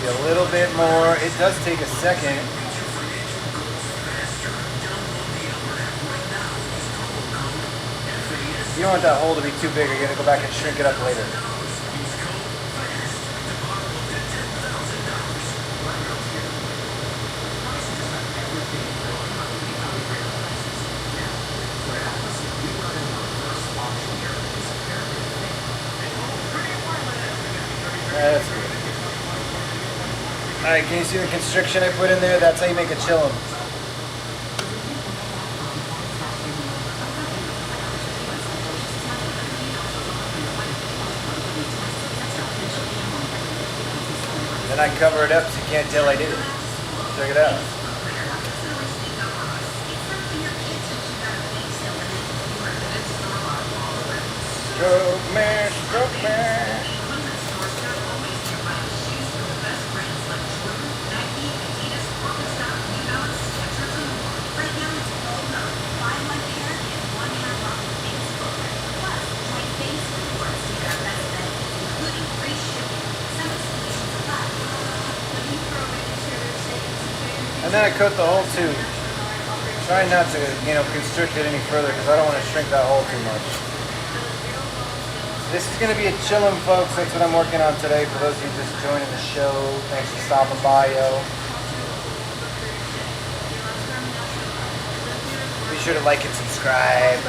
Maybe a little bit more. It does take a second. You don't want that hole to be too big. You're going to go back and shrink it up later. That's good. Alright, can you see the constriction I put in there? That's how you make a chillum. Then I cover it up so you can't tell I did it. Check it out. Stroke me, stroke me. And then I coat the hole too. Try not to, constrict it any further because I don't want to shrink that hole too much. This is going to be a chillum, folks. That's what I'm working on today. For those of you just joining the show, thanks for stopping by, yo. Be sure to like and subscribe.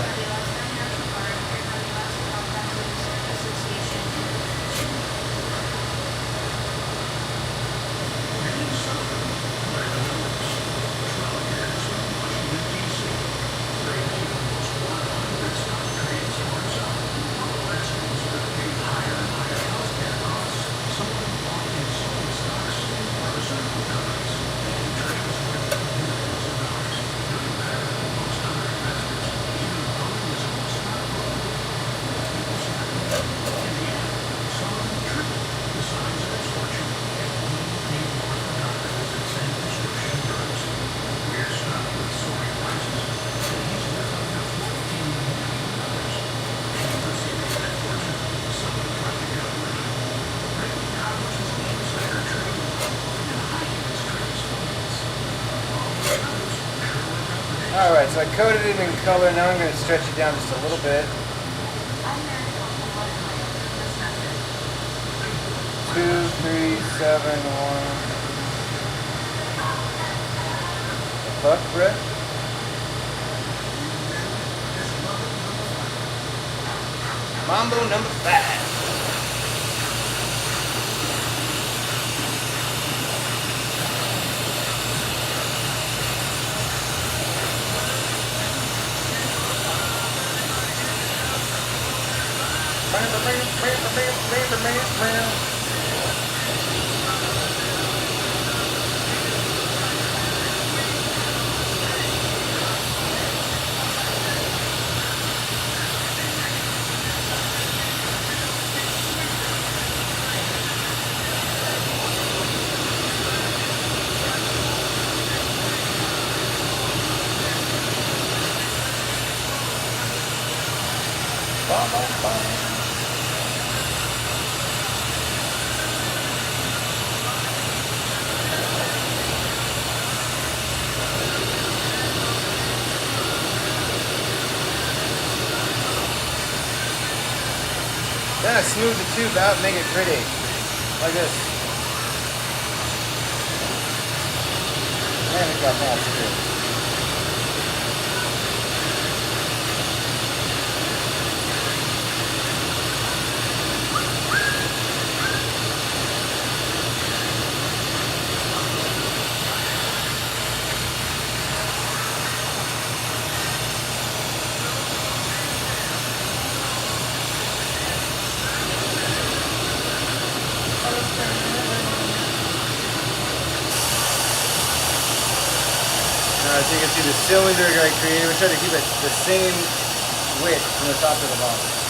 Alright, so I coated it in color. Now I'm going to stretch it down just a little bit. 2, 3, 7, 1. Buck, Brett? Mambo number 5. Then I smooth the tube out and make it pretty. Like this. And it got that too. As you can see, the cylinder I created, we try to keep it the same width from the top to the bottom.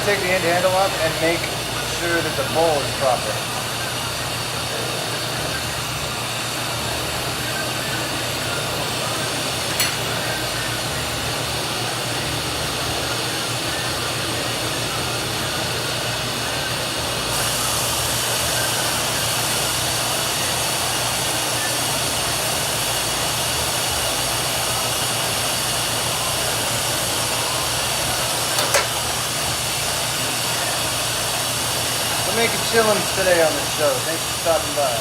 take the end handle up and make sure that the bowl is proper. Making chillins today on the show. Thanks for stopping by.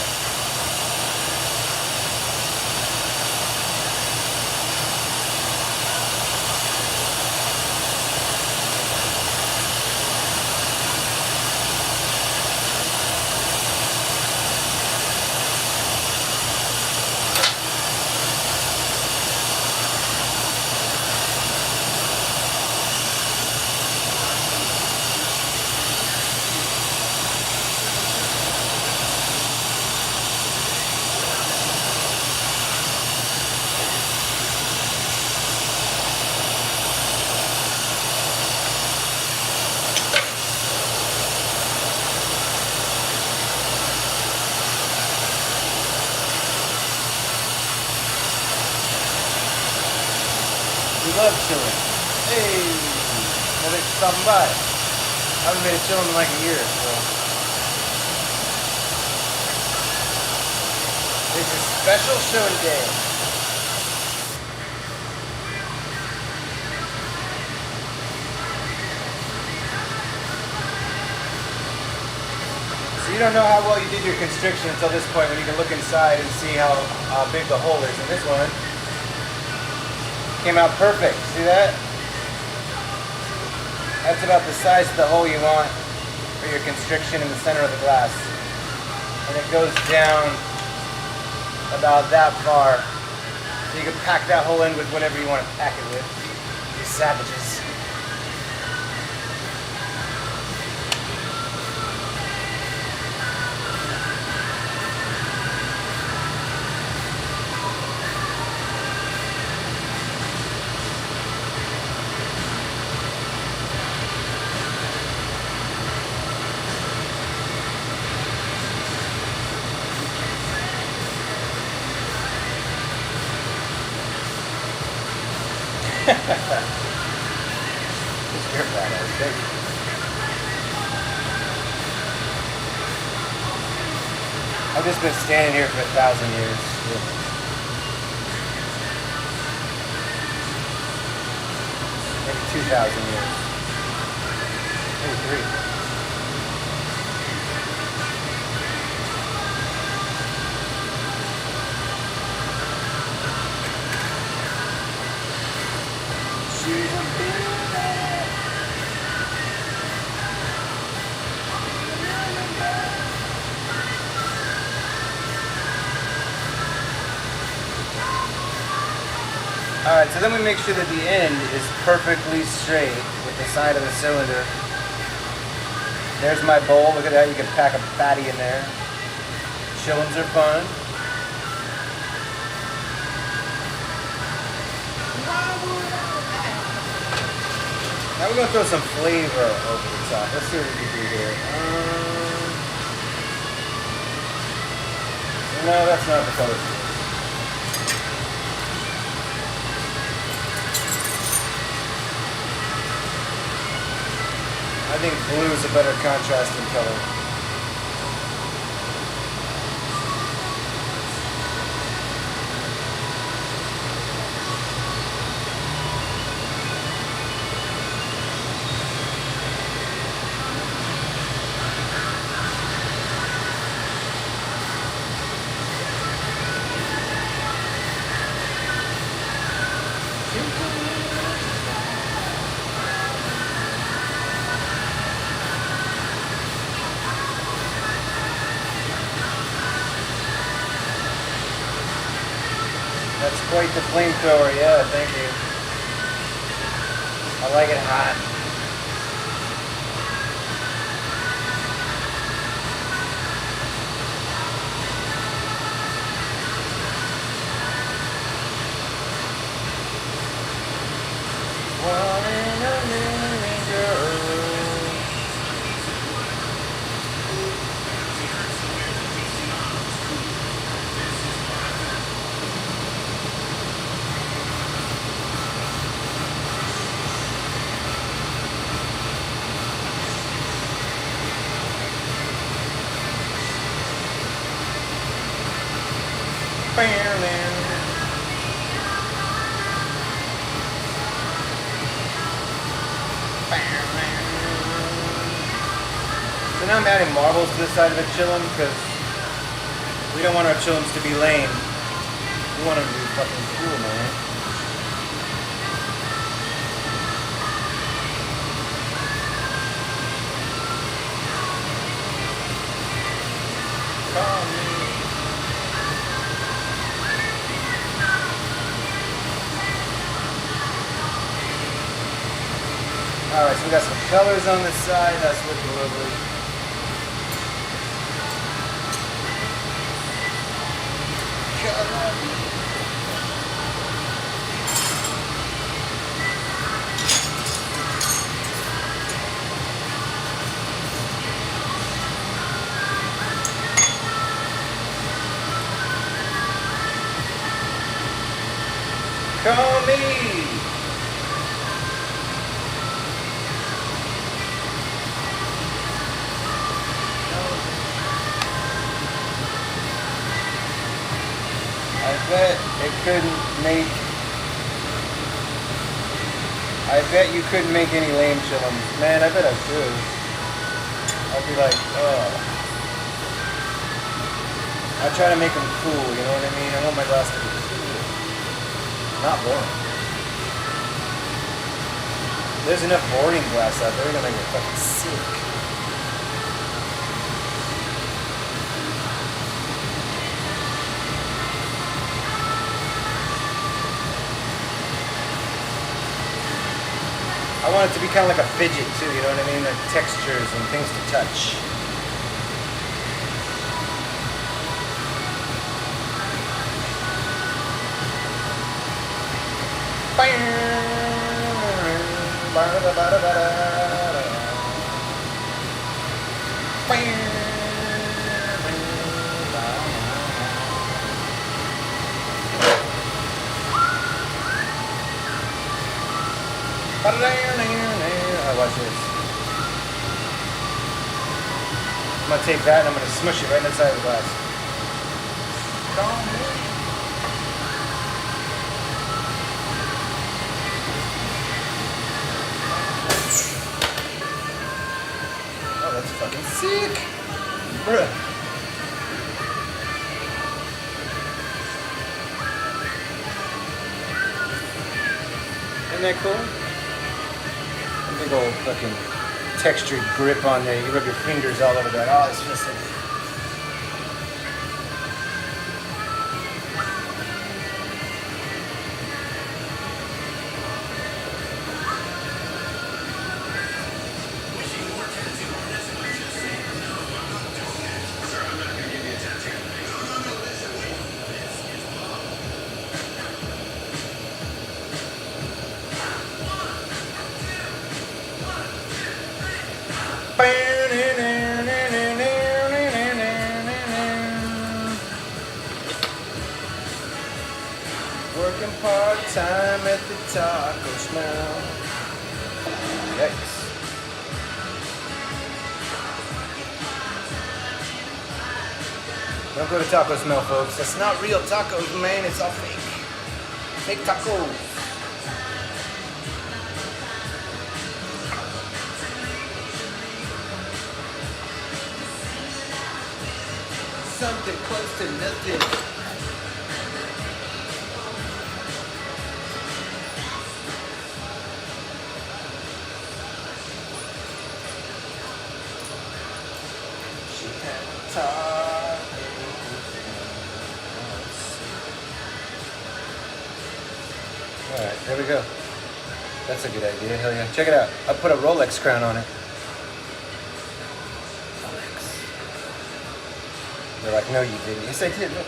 Love chillin'. Hey, well, thanks for stopping by. I haven't made a chillin' in like a year, so it's a special show today. So you don't know how well you did your constriction until this point, when you can look inside and see how big the hole is. And this one came out perfect. See that? That's about the size of the hole you want for your constriction in the center of the glass. And it goes down about that far. So you can pack that hole in with whatever you want to pack it with. You savages. It's your badass, thank you. I've just been standing here for 1,000 years. Maybe 2,000 years. Maybe 3. Alright, so then we make sure that the end is perfectly straight with the side of the cylinder. There's my bowl. Look at that. You can pack a fatty in there. Chillins are fun. Now we're going to throw some flavor over the top. Let's see what we can do here. No, that's not the color. I think blue is a better contrasting color. That's quite the flamethrower, yeah, thank you. I like it hot. One in a million girls. So now I'm adding marbles to the side of the chillum because we don't want our chillums to be lame. We want them to be fucking cool, man. Alright, so we got some colors on the side. That's looking lovely. Call me. I bet you couldn't make any lame chillums. Man, I bet I could. I'd be like, oh. I try to make them cool, you know what I mean? I want my glass to be cool. Not boring. There's enough boring glass out there, they're gonna make it fucking sick. I want it to be kind of like a fidget too, you know what I mean? Like textures and things to touch. Watch this. I'm gonna take that and I'm gonna smush it right inside the glass. Oh, that's fucking sick. Bruh. Isn't that cool? Big old fucking textured grip on there. You rub your fingers all over that. Oh, it's just like... Working part-time at the taco smell. Yikes. Don't go to Taco Smell, folks. That's not real tacos, man. It's all fake. Fake tacos. Something close to nothing. Alright, there we go. That's a good idea, hell yeah. Check it out. I put a Rolex crown on it. Rolex. They're like, no you didn't. Yes I did, look.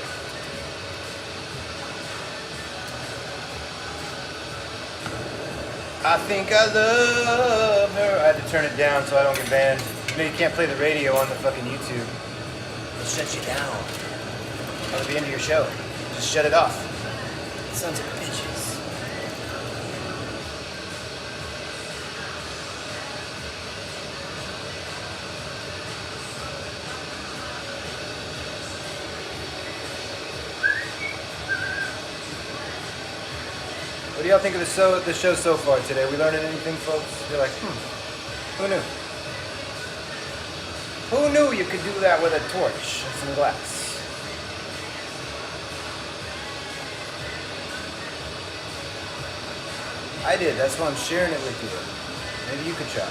I think I love her. I had to turn it down so I don't get banned. You know you can't play the radio on the fucking YouTube. It'll shut you down. At the end of your show. Just shut it off. Sons of bitches. do y'all think of the show so far today? We learning anything, folks? You're like, who knew? Who knew you could do that with a torch and some glass? I did. That's why I'm sharing it with you. Maybe you could try.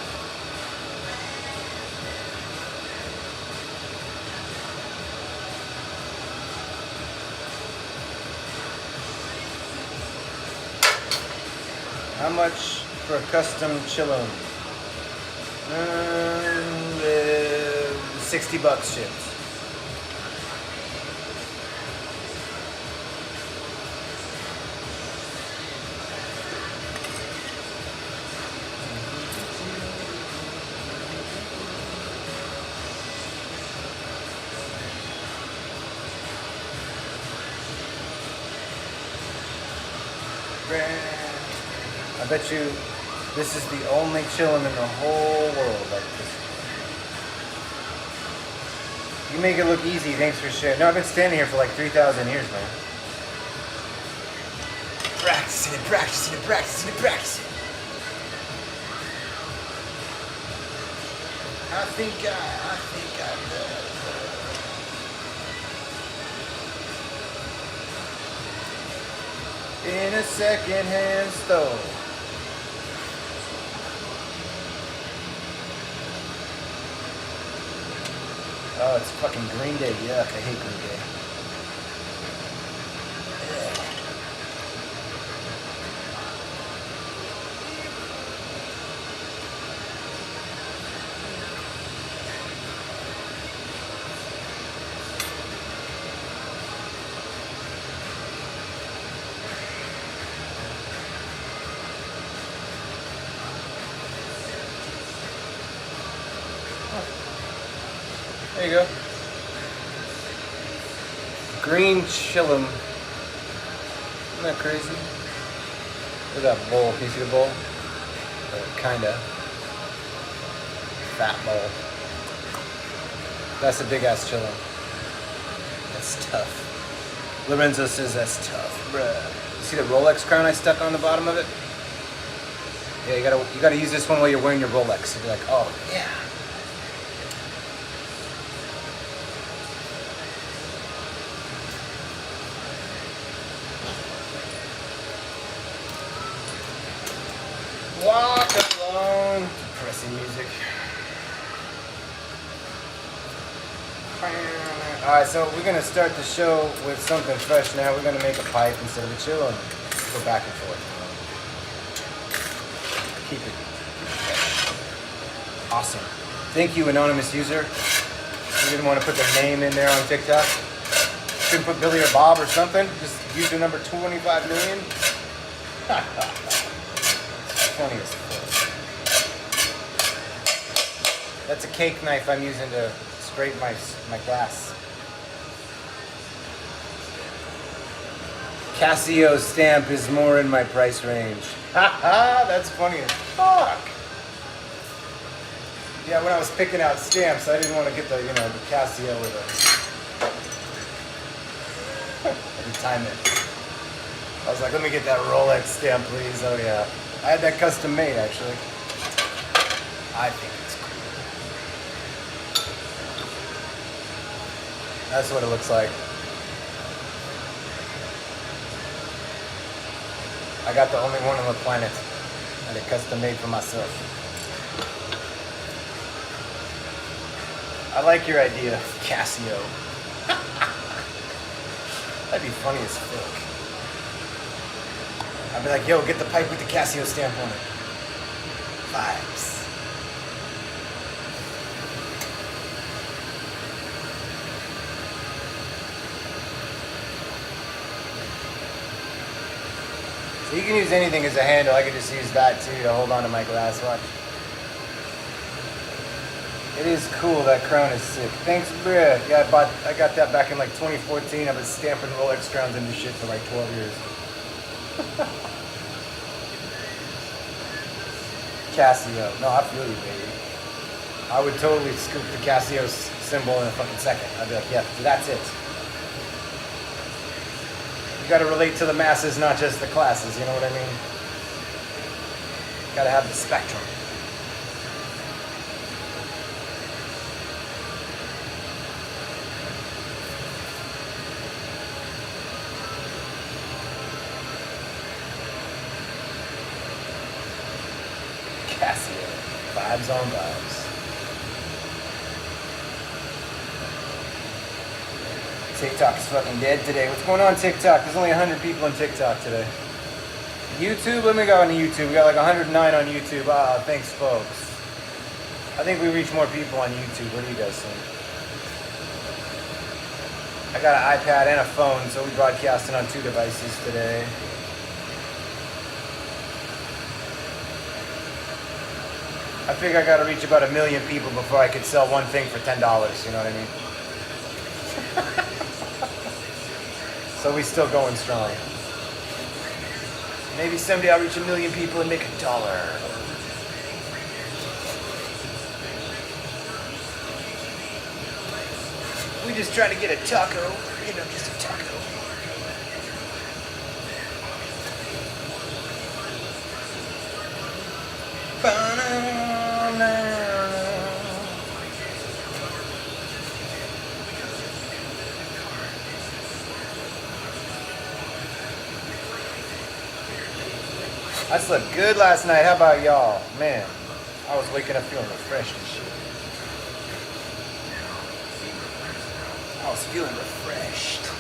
How much for a custom chillum? $60 shipped. I bet you this is the only chillum in the whole world like this. You make it look easy, thanks for sharing. No, I've been standing here for like 3,000 years, man. Practicing it, practicing it, practicing it, practicing it. I think I know. In a second-hand store. Oh, it's fucking Green Day. Yuck, I hate Green Day. There you go. Green chillum. Isn't that crazy? Look at that bowl. Can you see the bowl? Kinda. Fat bowl. That's a big ass chillum. That's tough. Lorenzo says that's tough. Bruh. You see the Rolex crown I stuck on the bottom of it? Yeah, you gotta use this one while you're wearing your Rolex. You'll be like, oh yeah. Walk alone. Depressing music. Alright, so we're gonna start the show with something fresh now. We're gonna make a pipe instead of a chill and go back and forth. Keep it fresh. Awesome. Thank you, anonymous user. You didn't want to put their name in there on TikTok. Shouldn't put Billy or Bob or something. Just user number 25 million. Funny as fuck. That's a cake knife I'm using to scrape my glass. Casio stamp is more in my price range. Haha, that's funny as fuck. Yeah, when I was picking out stamps, I didn't want to get the Casio with the time it. I was like, let me get that Rolex stamp, please. Oh yeah. I had that custom made, actually. I think it's cool. That's what it looks like. I got the only one on the planet that I custom made for myself. I like your idea, Casio. That'd be funny as fuck. I'd be like, yo, get the pipe with the Casio stamp on it. Vibes. So you can use anything as a handle. I could just use that too to hold on to my glass. Watch. It is cool. That crown is sick. Thanks, bruh. Yeah, I got that back in like 2014. I've been stamping Rolex crowns into shit for like 12 years. Casio. No, I feel you, baby. I would totally scoop the Casio symbol in a fucking second. I'd be like, yeah, that's it. You gotta relate to the masses, not just the classes, you know what I mean? Gotta have the spectrum. Casio, vibes on vibes. TikTok is fucking dead today. What's going on TikTok? There's only 100 people on TikTok today. YouTube, let me go on YouTube. We got like 109 on YouTube. Ah, thanks folks. I think we reach more people on YouTube. What do you guys think? I got an iPad and a phone, so we broadcasting on 2 devices today. I figure I gotta reach about 1 million people before I could sell one thing for $10, you know what I mean? So we still going strong. Maybe someday I'll reach 1 million people and make $1. We just trying to get a taco, you know, just a taco. I slept good last night. How about y'all? Man, I was waking up feeling refreshed and shit. I was feeling refreshed.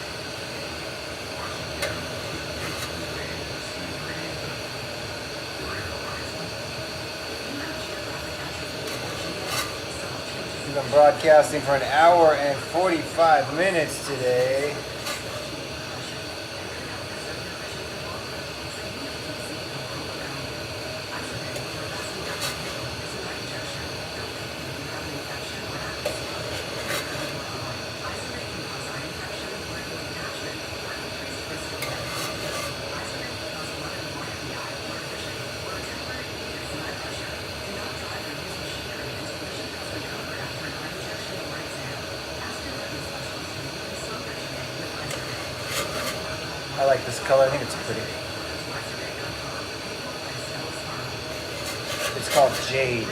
We've been broadcasting for 1 hour and 45 minutes today. I like this color. I think it's pretty. It's called Jade.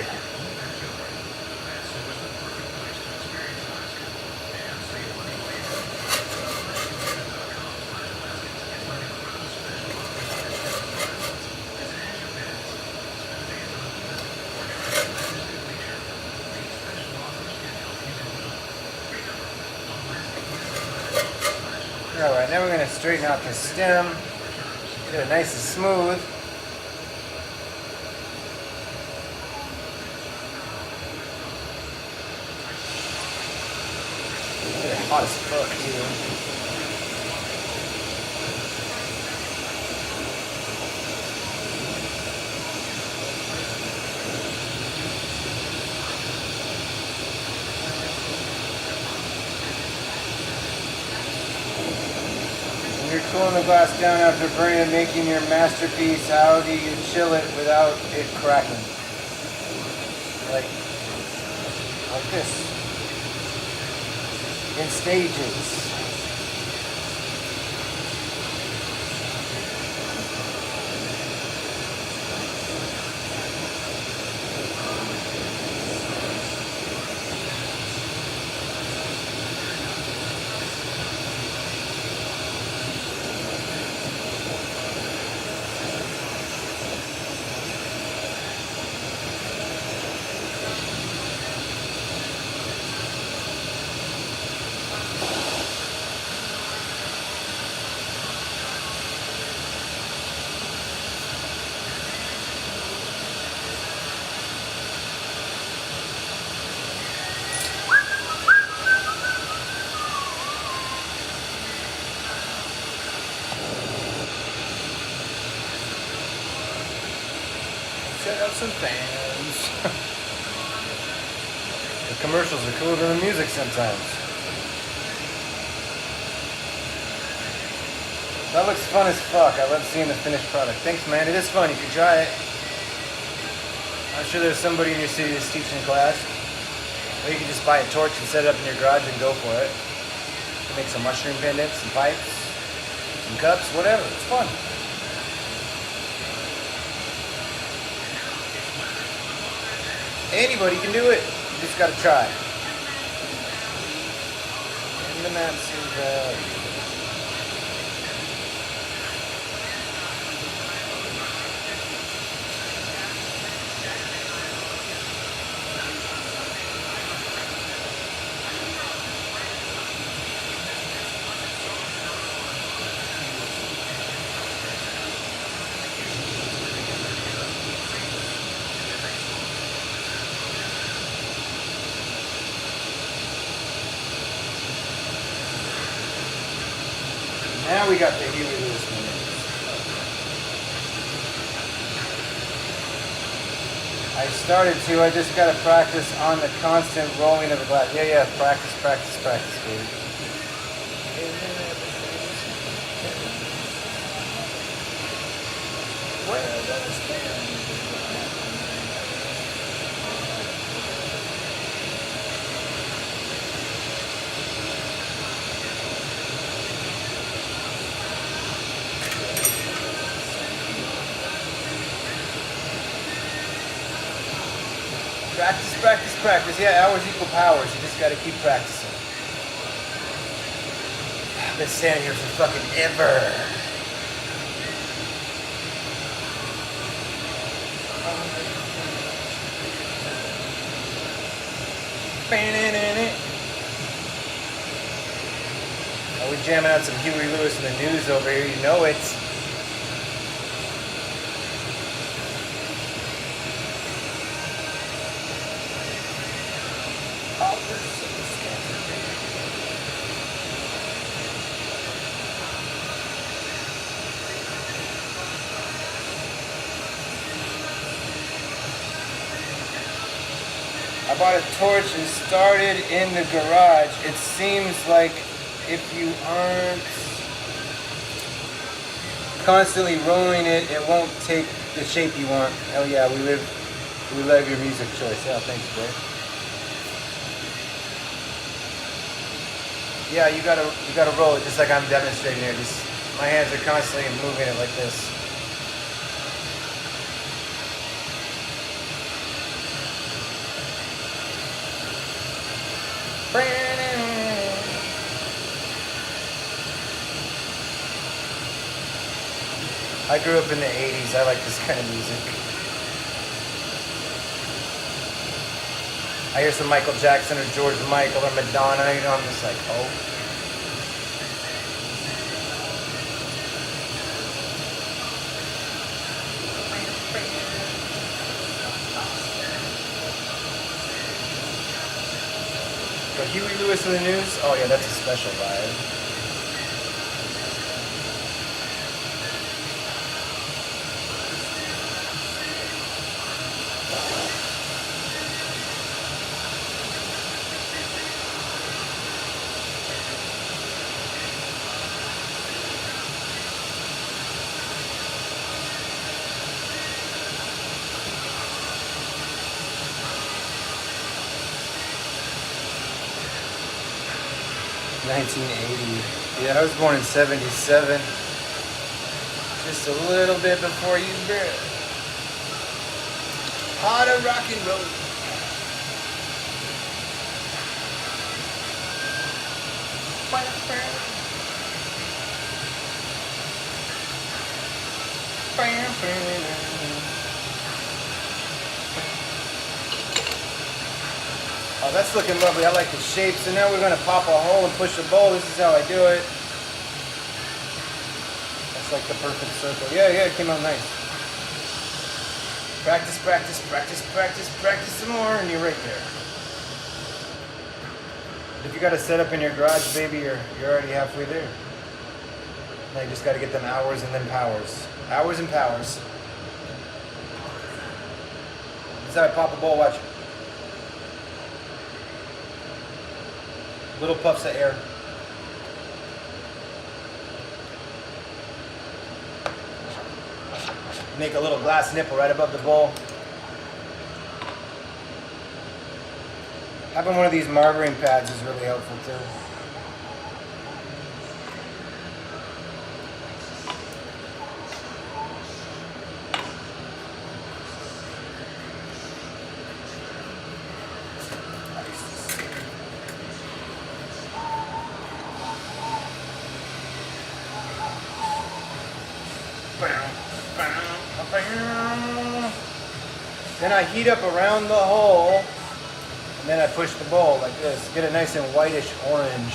Alright, now we're going to straighten out the stem, get it nice and smooth. Get it hot as fuck too. You're cooling the glass down after burning and making your masterpiece. How do you chill it without it cracking? Like this. In stages. Set up some fans. The commercials are cooler than the music sometimes. That looks fun as fuck. I love seeing the finished product. Thanks, man. It is fun. You can try it. I'm sure there's somebody in your city that's teaching a class. Or you can just buy a torch and set it up in your garage and go for it. You can make some mushroom pendants and pipes. some cups, whatever. It's fun. Anybody can do it. You just gotta try. In the Madison Valley. Now we got the Huey Lewis minutes. I started to, I just gotta practice on the constant rolling of the glass. Yeah, practice, baby. Practice. Yeah, hours equal powers. You just gotta keep practicing. I've been standing here for fucking ever. Are we jamming out some Huey Lewis in the news over here? You know it. I bought a torch and started in the garage. It seems like if you aren't constantly rolling it, it won't take the shape you want. Hell yeah, we love your music choice. Yeah, thanks, bro. Yeah, you gotta roll it just like I'm demonstrating here. Just my hands are constantly moving it like this. I grew up in the 80s. I like this kind of music. I hear some Michael Jackson or George Michael or Madonna, you know, I'm just like, oh. But Huey Lewis in the news? Oh yeah, that's a special vibe. Yeah, I was born in 77. Just a little bit before you were hard of rock and roll. Oh, that's looking lovely. I like the shape. So now we're going to pop a hole and push a bowl. This is how I do it. That's like the perfect circle. Yeah, it came out nice. Practice some more, and you're right there. If you got a setup in your garage, baby, you're already halfway there. Now you just got to get them hours and then powers. Hours and powers. This is how I pop a bowl. Watch. Little puffs of air. Make a little glass nipple right above the bowl. Having one of these margarine pads is really helpful too. Then I heat up around the hole, and then I push the bowl like this. Get it nice and whitish orange.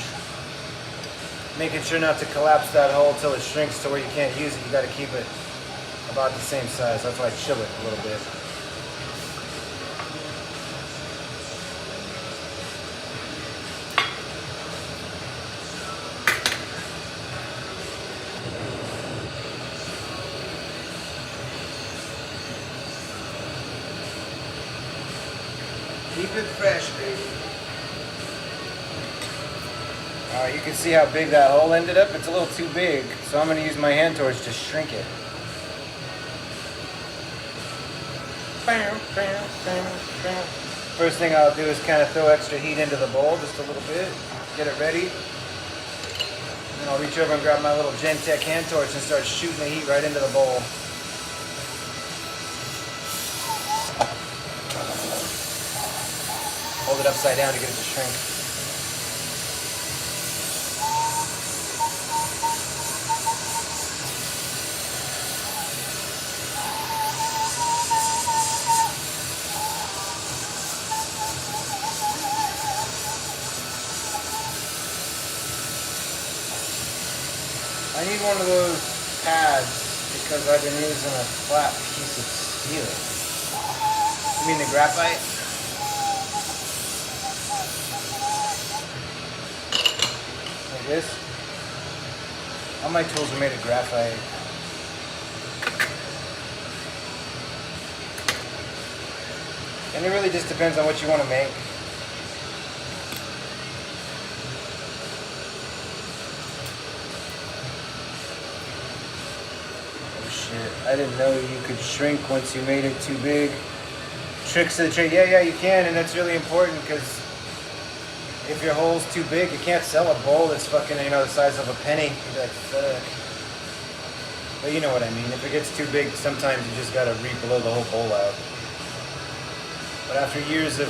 Making sure not to collapse that hole till it shrinks to where you can't use it. You got to keep it about the same size. That's why I chill it a little bit. Keep it fresh, baby. Alright, you can see how big that hole ended up. It's a little too big, so I'm going to use my hand torch to shrink it. First thing I'll do is kind of throw extra heat into the bowl, just a little bit, get it ready. And I'll reach over and grab my little Gentex hand torch and start shooting the heat right into the bowl. Hold it upside down to get it to shrink. I need one of those pads because I've been using a flat piece of steel. You mean the graphite? Like this? All my tools are made of graphite. And it really just depends on what you want to make. I didn't know you could shrink once you made it too big. Tricks of the trade. Yeah, you can, and that's really important because if your hole's too big, you can't sell a bowl that's fucking, the size of a penny. You'd be like, fuck. But you know what I mean. If it gets too big, sometimes you just gotta blow the whole bowl out. But after years of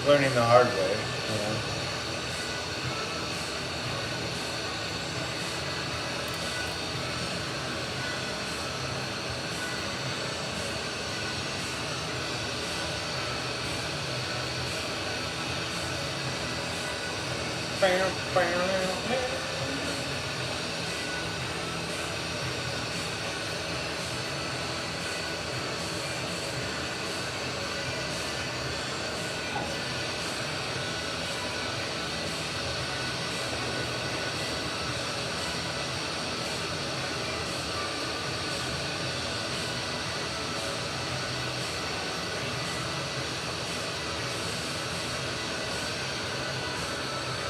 learning the hard way,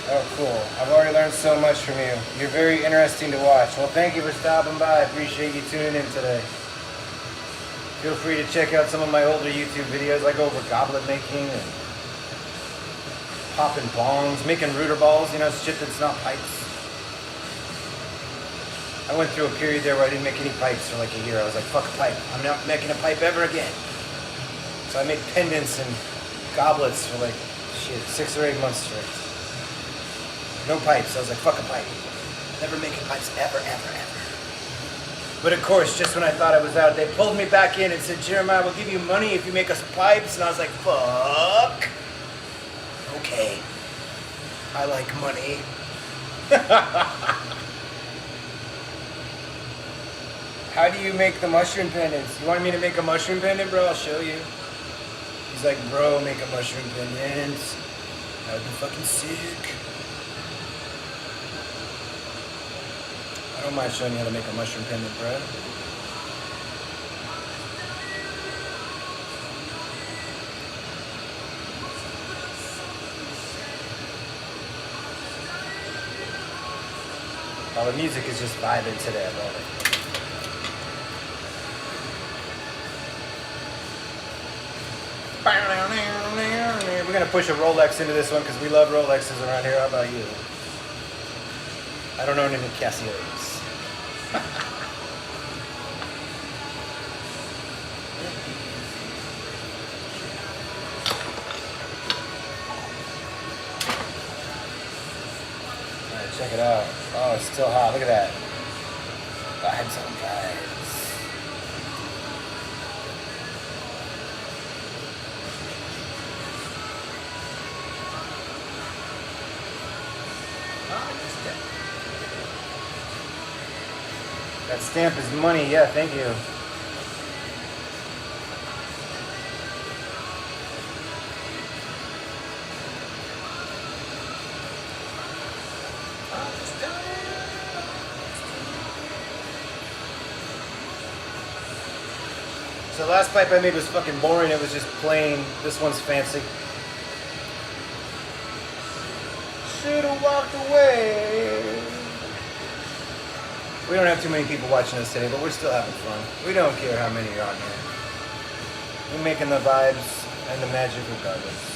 Oh, cool. I've already learned so much from you. You're very interesting to watch. Well, thank you for stopping by. I appreciate you tuning in today. Feel free to check out some of my older YouTube videos. I go over goblet making and popping bongs, making rooter balls, shit that's not pipes. I went through a period there where I didn't make any pipes for like a year. I was like, fuck a pipe. I'm not making a pipe ever again. So I made pendants and goblets for like, 6 or 8 months straight. No pipes. I was like, fuck a pipe. Never making pipes ever, ever, ever. But of course, just when I thought I was out, they pulled me back in and said, Jeremiah, we'll give you money if you make us pipes. And I was like, fuck. Okay. I like money. How do you make the mushroom pendants? You want me to make a mushroom pendant, bro? I'll show you. He's like, bro, make a mushroom pendant. That would be fucking sick. I don't mind showing you how to make a mushroom pendant, bro. Oh, the music is just vibing today. I love it. We're gonna push a Rolex into this one because we love Rolexes around here. How about you? I don't own any Casios. Alright, check it out. Oh, it's still hot. Look at that. Vibes on vibes. That stamp is money. Yeah, thank you. So the last pipe I made was fucking boring. It was just plain. This one's fancy. Should've walked away. We don't have too many people watching us today, but we're still having fun. We don't care how many are on here. We're making the vibes and the magic regardless.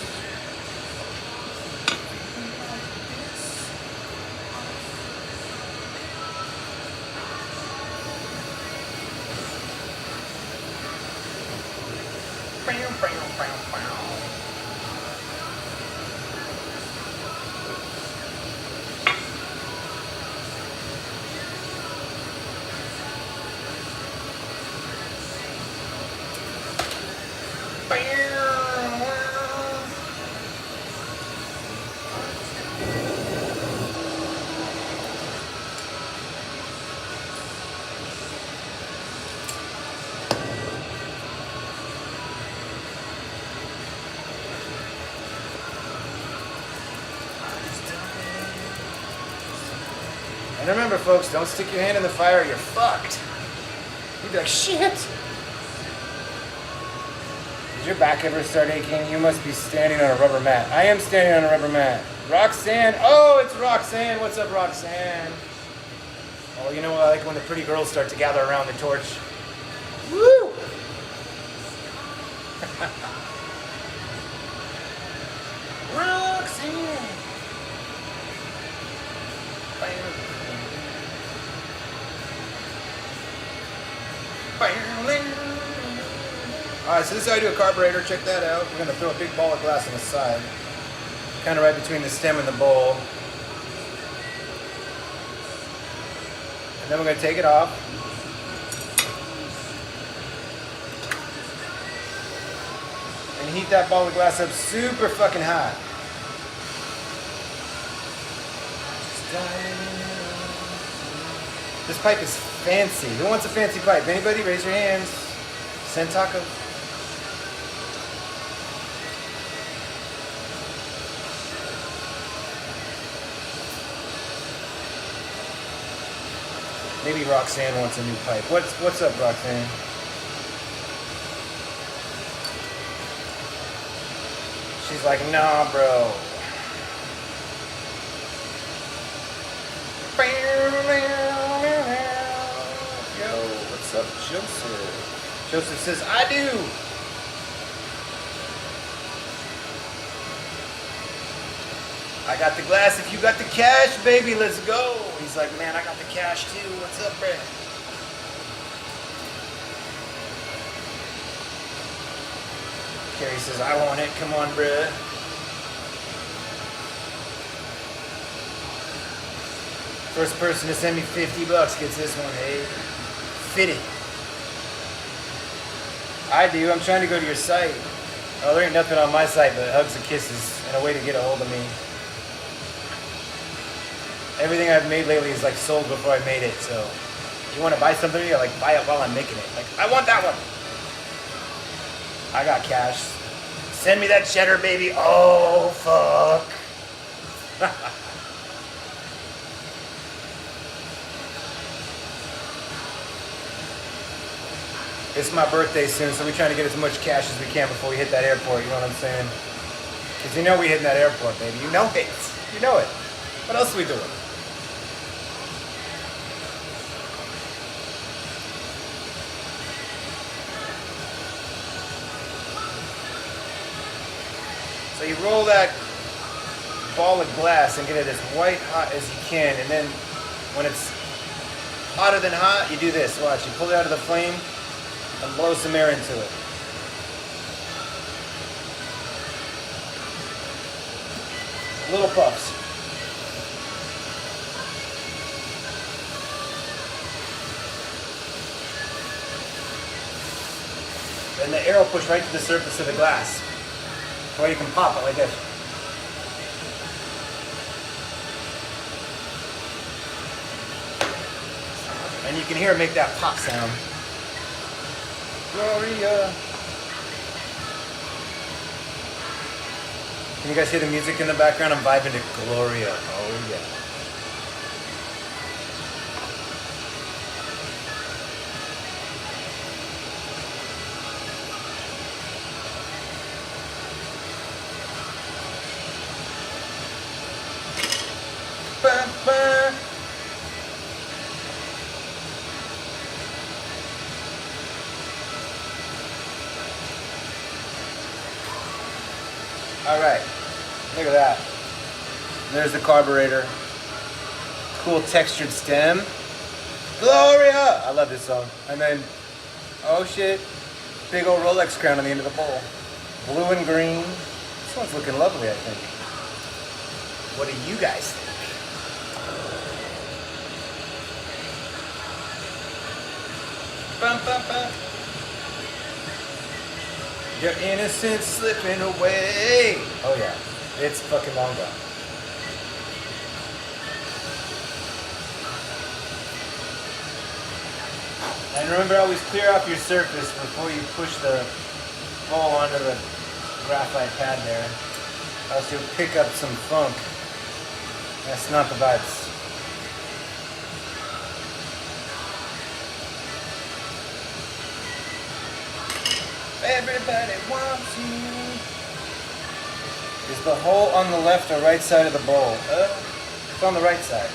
And remember, folks, don't stick your hand in the fire or you're fucked. You'd be like, shit. Did your back ever start aching? You must be standing on a rubber mat. I am standing on a rubber mat. Roxanne. Oh, it's Roxanne. What's up, Roxanne? Oh, you know what? I like when the pretty girls start to gather around the torch. Woo! Roxanne. Alright, so this is how I do a carburetor. Check that out. We're going to throw a big ball of glass on the side. Kind of right between the stem and the bowl. And then we're going to take it off. And heat that ball of glass up super fucking hot. This pipe is fancy. Who wants a fancy pipe? Anybody? Raise your hands. Send taco. Maybe Roxanne wants a new pipe. What's up, Roxanne? She's like, nah, bro. Yo, what's up, Joseph? Joseph says, I do. I got the glass if you got the cash, baby. Let's go. He's like, man, I got the cash too. What's up, Brad? Carrie says, I want it. Come on, bruh. First person to send me $50 gets this one, hey? Fit it. I do. I'm trying to go to your site. Oh, there ain't nothing on my site but hugs and kisses and a way to get a hold of me. Everything I've made lately is like sold before I made it, so you want to buy something, you like buy it while I'm making it. Like, I want that one. I got cash. Send me that cheddar, baby. Oh, fuck. It's my birthday soon, so we're trying to get as much cash as we can before we hit that airport, you know what I'm saying? Because you know we hitting that airport, baby. You know it. You know it. What else are we doing? So you roll that ball of glass and get it as white hot as you can, and then when it's hotter than hot, you do this. Watch, you pull it out of the flame and blow some air into it. Little puffs. And the air will push right to the surface of the glass. Or you can pop it like this. And you can hear it make that pop sound. Gloria. Can you guys hear the music in the background? I'm vibing to Gloria. Oh yeah. All right, look at that. There's the carburetor. Cool textured stem. Gloria! I love this song. And then, oh shit, big old Rolex crown on the end of the bowl. Blue and green. This one's looking lovely, I think. What do you guys think? Bum, bum, bum. Your innocence slipping away. Oh yeah, it's fucking long gone. And remember, always clear off your surface before you push the bowl onto the graphite pad there, else you'll pick up some funk. That's not the vibes. Everybody wants you. Is the hole on the left or right side of the bowl? It's on the right side.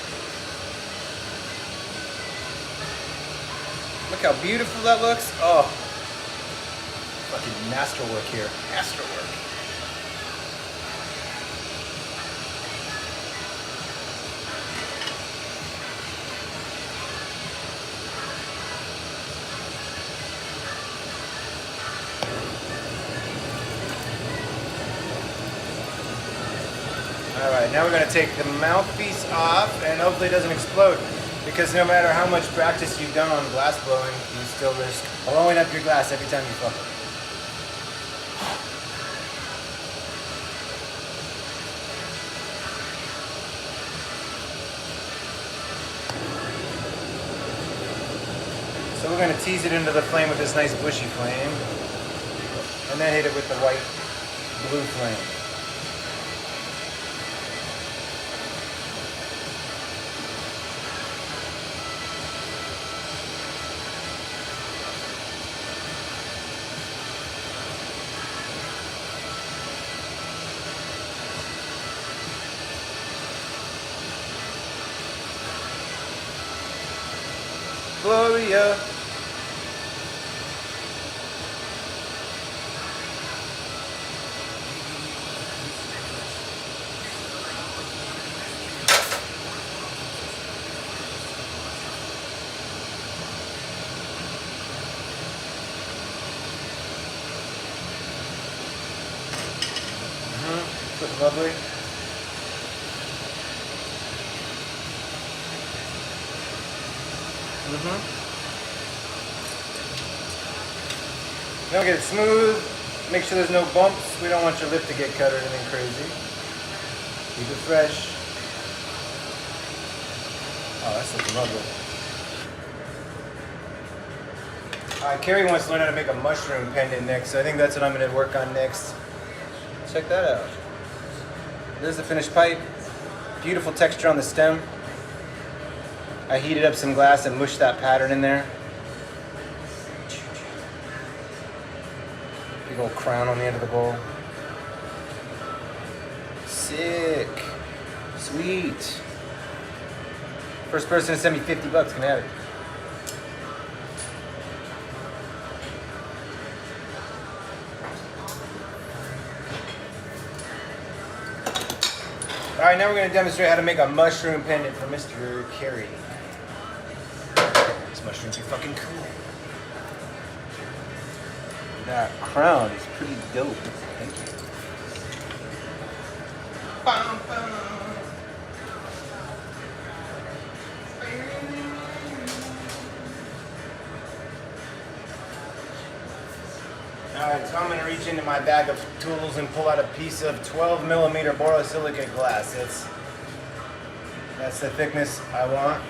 Look how beautiful that looks. Oh, fucking masterwork here. Masterwork. Alright, now we're going to take the mouthpiece off and hopefully it doesn't explode. Because no matter how much practice you've done on glass blowing, you still risk blowing up your glass every time you fuck it. So we're going to tease it into the flame with this nice bushy flame. And then hit it with the white blue flame. Gloria. Looks lovely. Don't get it smooth. Make sure there's no bumps. We don't want your lip to get cut or anything crazy. Keep it fresh. Oh, that's looking lovely. Alright, Carrie wants to learn how to make a mushroom pendant next, so I think that's what I'm going to work on next. Check that out. There's the finished pipe. Beautiful texture on the stem. I heated up some glass and mushed that pattern in there. Big old crown on the end of the bowl. Sick. Sweet. First person to send me $50 can have it. Alright, now we're going to demonstrate how to make a mushroom pendant for Mr. Carey. These mushrooms are fucking cool. That crown is pretty dope. Thank you. Bum, bum. Alright, so I'm going to reach into my bag of tools and pull out a piece of 12mm borosilicate glass. That's the thickness I want.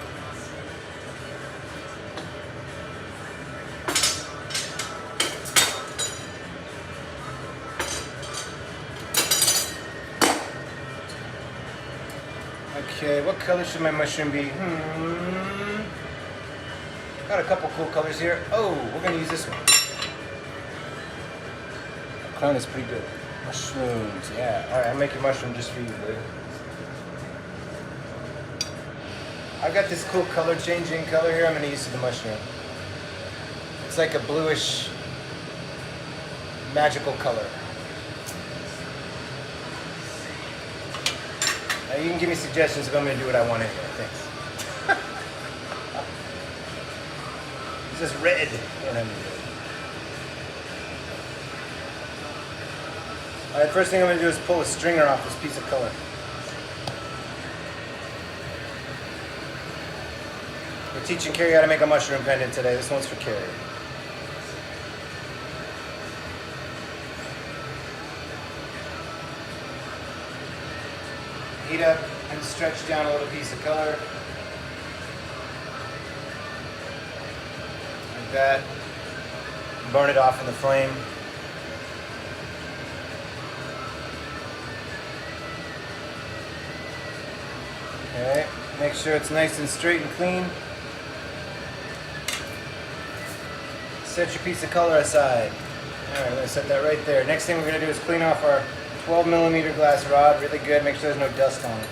Okay, what color should my mushroom be? Got a couple cool colors here. Oh, we're gonna use this one. The crown is pretty good. Mushrooms, yeah. All right, I'll make your mushroom just for you, babe. I've got this cool color changing color here I'm gonna use for the mushroom. It's like a bluish, magical color. Now you can give me suggestions if I'm gonna do what I want anyway. Thanks. It's just red, and I'm good. All right, first thing I'm gonna do is pull a stringer off this piece of color. We're teaching Carrie how to make a mushroom pendant today. This one's for Carrie. Heat up and stretch down a little piece of color. Like that. Burn it off in the flame. Okay, make sure it's nice and straight and clean. Set your piece of color aside. Alright, I'm going to set that right there. Next thing we're going to do is clean off our 12mm glass rod really good. Make sure there's no dust on it.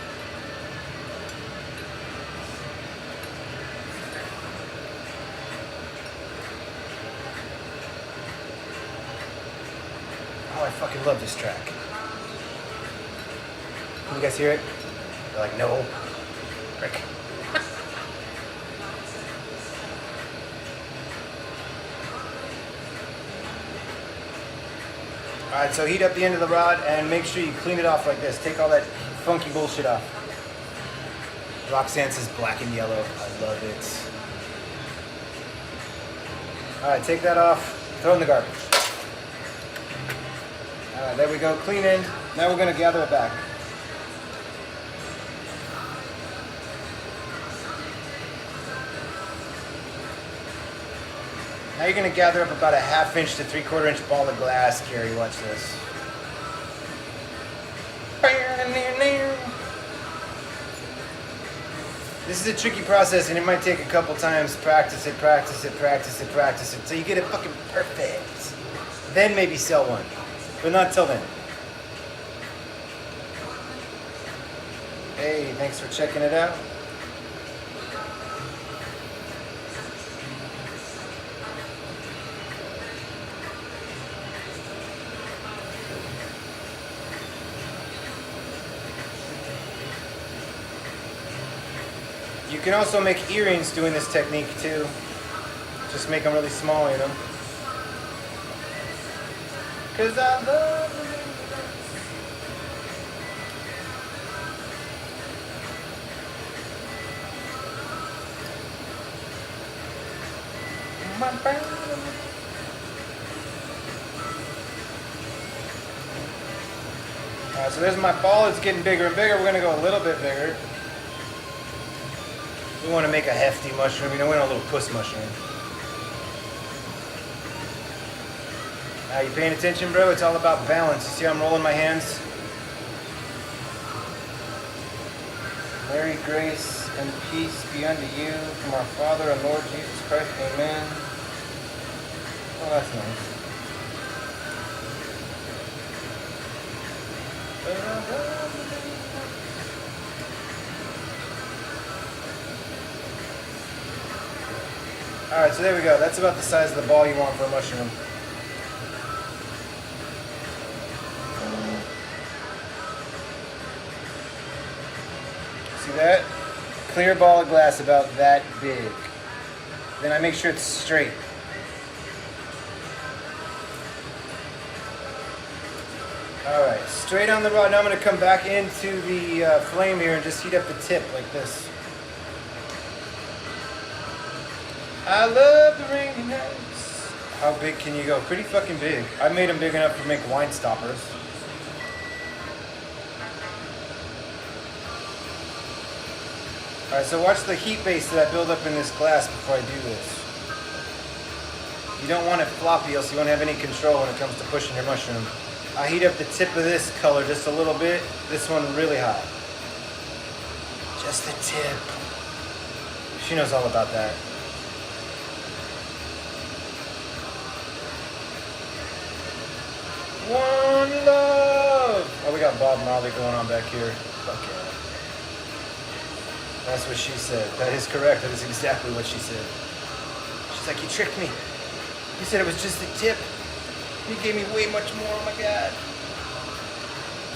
Oh, I fucking love this track. Can you guys hear it? They're like, no. Frick. Alright, so heat up the end of the rod and make sure you clean it off like this. Take all that funky bullshit off. Roxanne says black and yellow. I love it. Alright, take that off. Throw it in the garbage. Alright, there we go. Clean end. Now we're going to gather it back. Now you're going to gather up about a 1/2 inch to 3/4 inch ball of glass, Carrie. Watch this. This is a tricky process and it might take a couple times. Practice it, practice it, practice it, practice it. So you get it fucking perfect. Then maybe sell one. But not till then. Hey, thanks for checking it out. You can also make earrings doing this technique too. Just make them really small, you know. Cause I love Alright, so there's my ball. It's getting bigger and bigger. We're gonna go a little bit bigger. We want to make a hefty mushroom, you know, we want a little puss mushroom. You paying attention, bro? It's all about balance. You see how I'm rolling my hands? Mary, grace, and peace be unto you from our Father and Lord Jesus Christ. Amen. Oh, that's nice. Alright, so there we go. That's about the size of the ball you want for a mushroom. See that? Clear ball of glass about that big. Then I make sure it's straight. Alright, straight on the rod. Now I'm going to come back into the flame here and just heat up the tip like this. I love the rainy nights. How big can you go? Pretty fucking big. I made them big enough to make wine stoppers. Alright, so watch the heat base that I build up in this glass before I do this. You don't want it floppy, else you won't have any control when it comes to pushing your mushroom. I heat up the tip of this color just a little bit. This one really hot. Just the tip. She knows all about that. One love. Oh, we got Bob Marley going on back here. Fuck yeah. That's what she said. That is correct. That is exactly what she said. She's like, you tricked me. You said it was just the tip. You gave me way much more. Oh my God.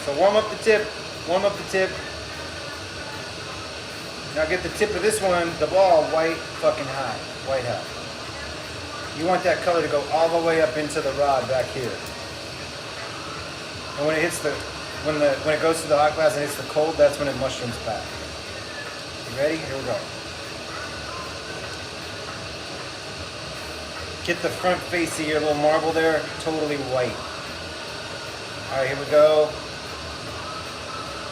So warm up the tip. Warm up the tip. Now get the tip of this one, the ball, white fucking hot. White hot. You want that color to go all the way up into the rod back here. And when it hits when it goes to the hot glass and hits the cold, that's when it mushrooms back. You ready? Here we go. Get the front face of your little marble there totally white. All right, here we go.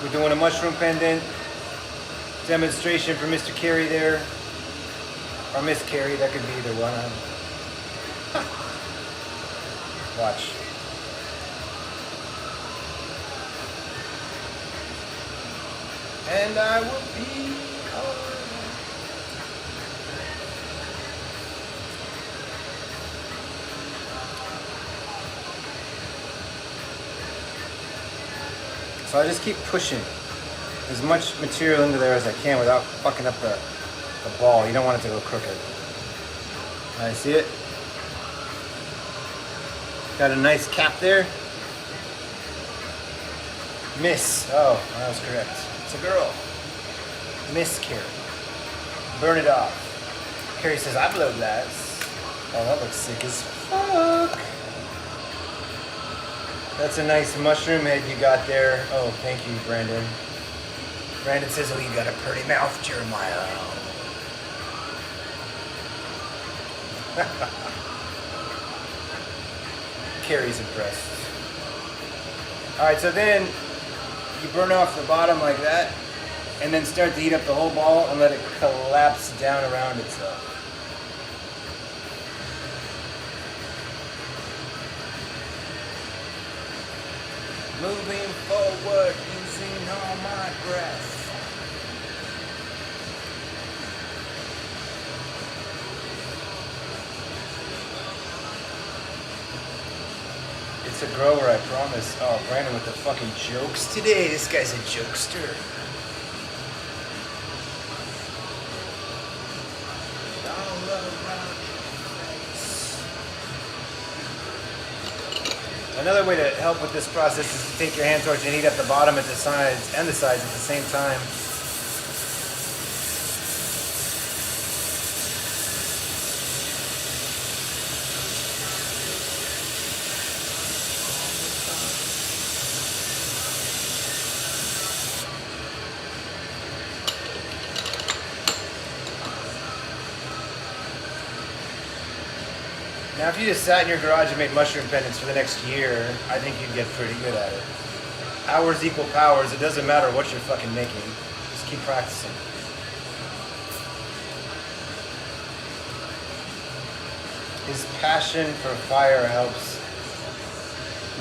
We're doing a mushroom pendant demonstration for Mr. Carey there, or Miss Carey. That could be either one. Watch. And I will be alright. So I just keep pushing as much material into there as I can without fucking up the ball. You don't want it to go crooked. I see it. Got a nice cap there. Miss. Oh, that was correct. It's a girl. Miss Carey. Burn it off. Carey says, I blow glass. Oh, that looks sick as fuck. That's a nice mushroom head you got there. Oh, thank you, Brandon. Brandon says, oh, you got a pretty mouth, Jeremiah. Carrie's impressed. Alright, so then you burn off the bottom like that, and then start to heat up the whole ball and let it collapse down around itself. Moving forward using all my breath. It's a grower, I promise. Oh, Brandon with the fucking jokes today. This guy's a jokester. Another way to help with this process is to take your hand torch and heat up the bottom at the sides and the sides at the same time. Now, if you just sat in your garage and made mushroom pendants for the next year, I think you'd get pretty good at it. Hours equal powers. It doesn't matter what you're fucking making. Just keep practicing. His passion for fire helps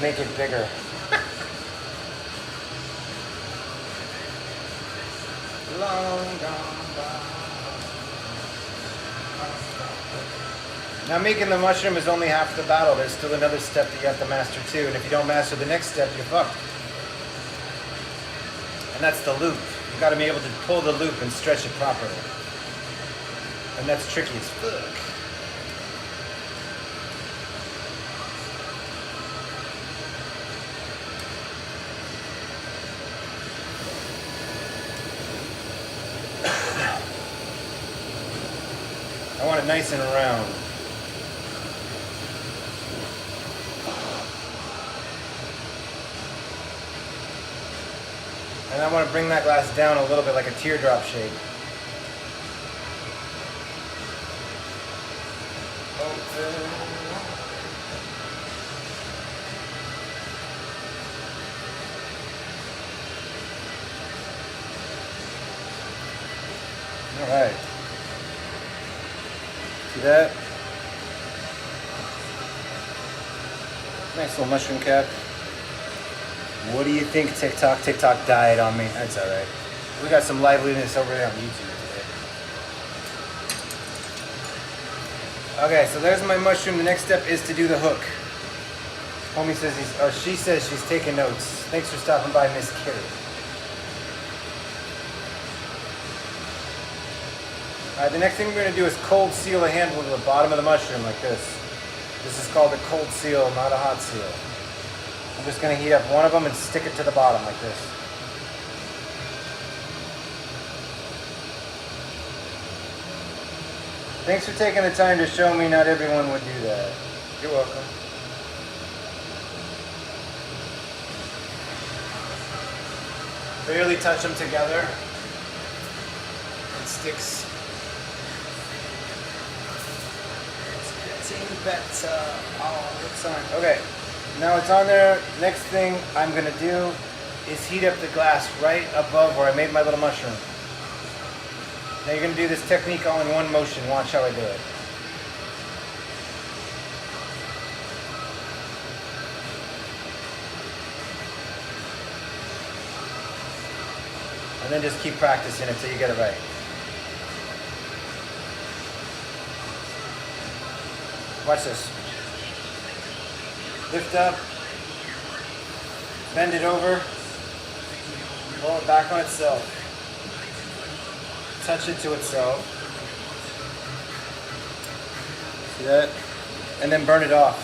make it bigger. Long gone by. Now, making the mushroom is only half the battle. There's still another step that you have to master too, and if you don't master the next step, you're fucked. And that's the loop. You got to be able to pull the loop and stretch it properly. And that's tricky as fuck. I want it nice and round. And I want to bring that glass down a little bit like a teardrop shape. All right. See that? Nice little mushroom cap. What do you think, TikTok? TikTok died on me. That's all right. We got some liveliness over there on YouTube today. Okay, so there's my mushroom. The next step is to do the hook. Homie says she says she's taking notes. Thanks for stopping by, Miss Carrie. Alright, the next thing we're going to do is cold seal the handle to the bottom of the mushroom like this. This is called a cold seal, not a hot seal. I'm just going to heat up one of them and stick it to the bottom like this. Thanks for taking the time to show me not everyone would do that. You're welcome. Barely touch them together. It sticks. It's getting better. Oh, it's on. Okay, now it's on there. Next thing I'm going to do is heat up the glass right above where I made my little mushroom. Now you're going to do this technique all in one motion. Watch how I do it. And then just keep practicing until you get it right. Watch this. Lift up. Bend it over. Roll it back on itself. Touch it to itself. See that? And then burn it off.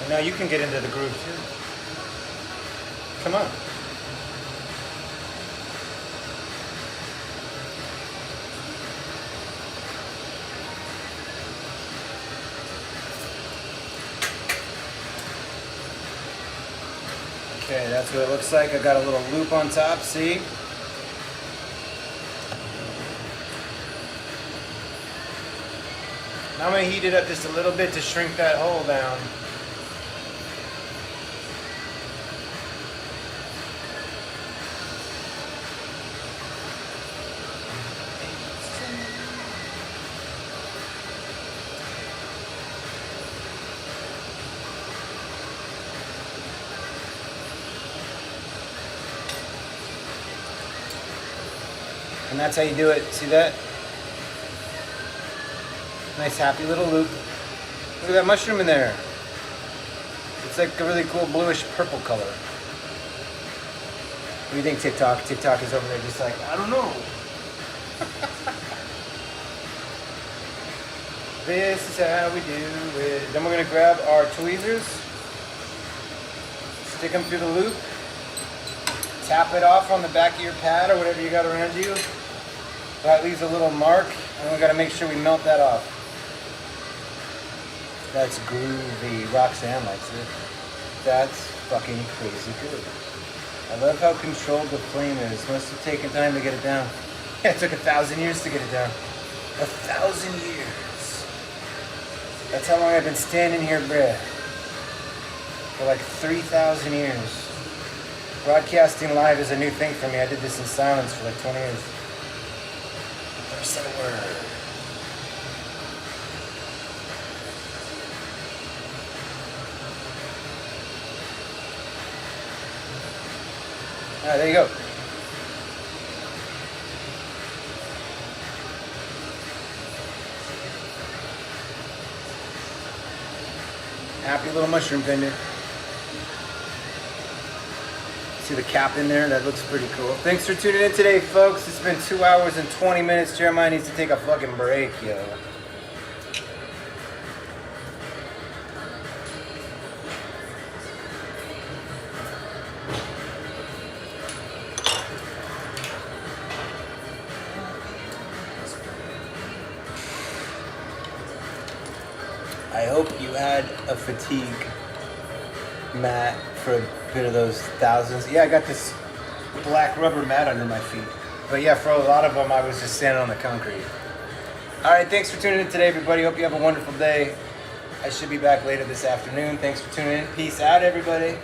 And now you can get into the groove too. Come on. Okay, that's what it looks like. I got a little loop on top, see? Now I'm going to heat it up just a little bit to shrink that hole down. And that's how you do it. See that? Nice happy little loop. Look at that mushroom in there. It's like a really cool bluish purple color. What do you think, TikTok? TikTok is over there just like, I don't know. This is how we do it. Then we're going to grab our tweezers. Stick them through the loop. Tap it off on the back of your pad or whatever you got around you. That leaves a little mark, and we got to make sure we melt that off. That's groovy. Roxanne likes it. That's fucking crazy good. I love how controlled the flame is. Must have taken time to get it down. Yeah, it took 1,000 years to get it down. 1,000 years. That's how long I've been standing here, bruh. For like 3,000 years. Broadcasting live is a new thing for me. I did this in silence for like 20 years. Never said a word. Alright, there you go. Happy little mushroom pendant. See the cap in there? That looks pretty cool. Thanks for tuning in today, folks. It's been 2 hours and 20 minutes. Jeremiah needs to take a fucking break, yo. I hope you had a fatigue mat for a bit of those thousands. Yeah, I got this black rubber mat under my feet. But yeah, for a lot of them, I was just standing on the concrete. All right, thanks for tuning in today, everybody. Hope you have a wonderful day. I should be back later this afternoon. Thanks for tuning in. Peace out, everybody.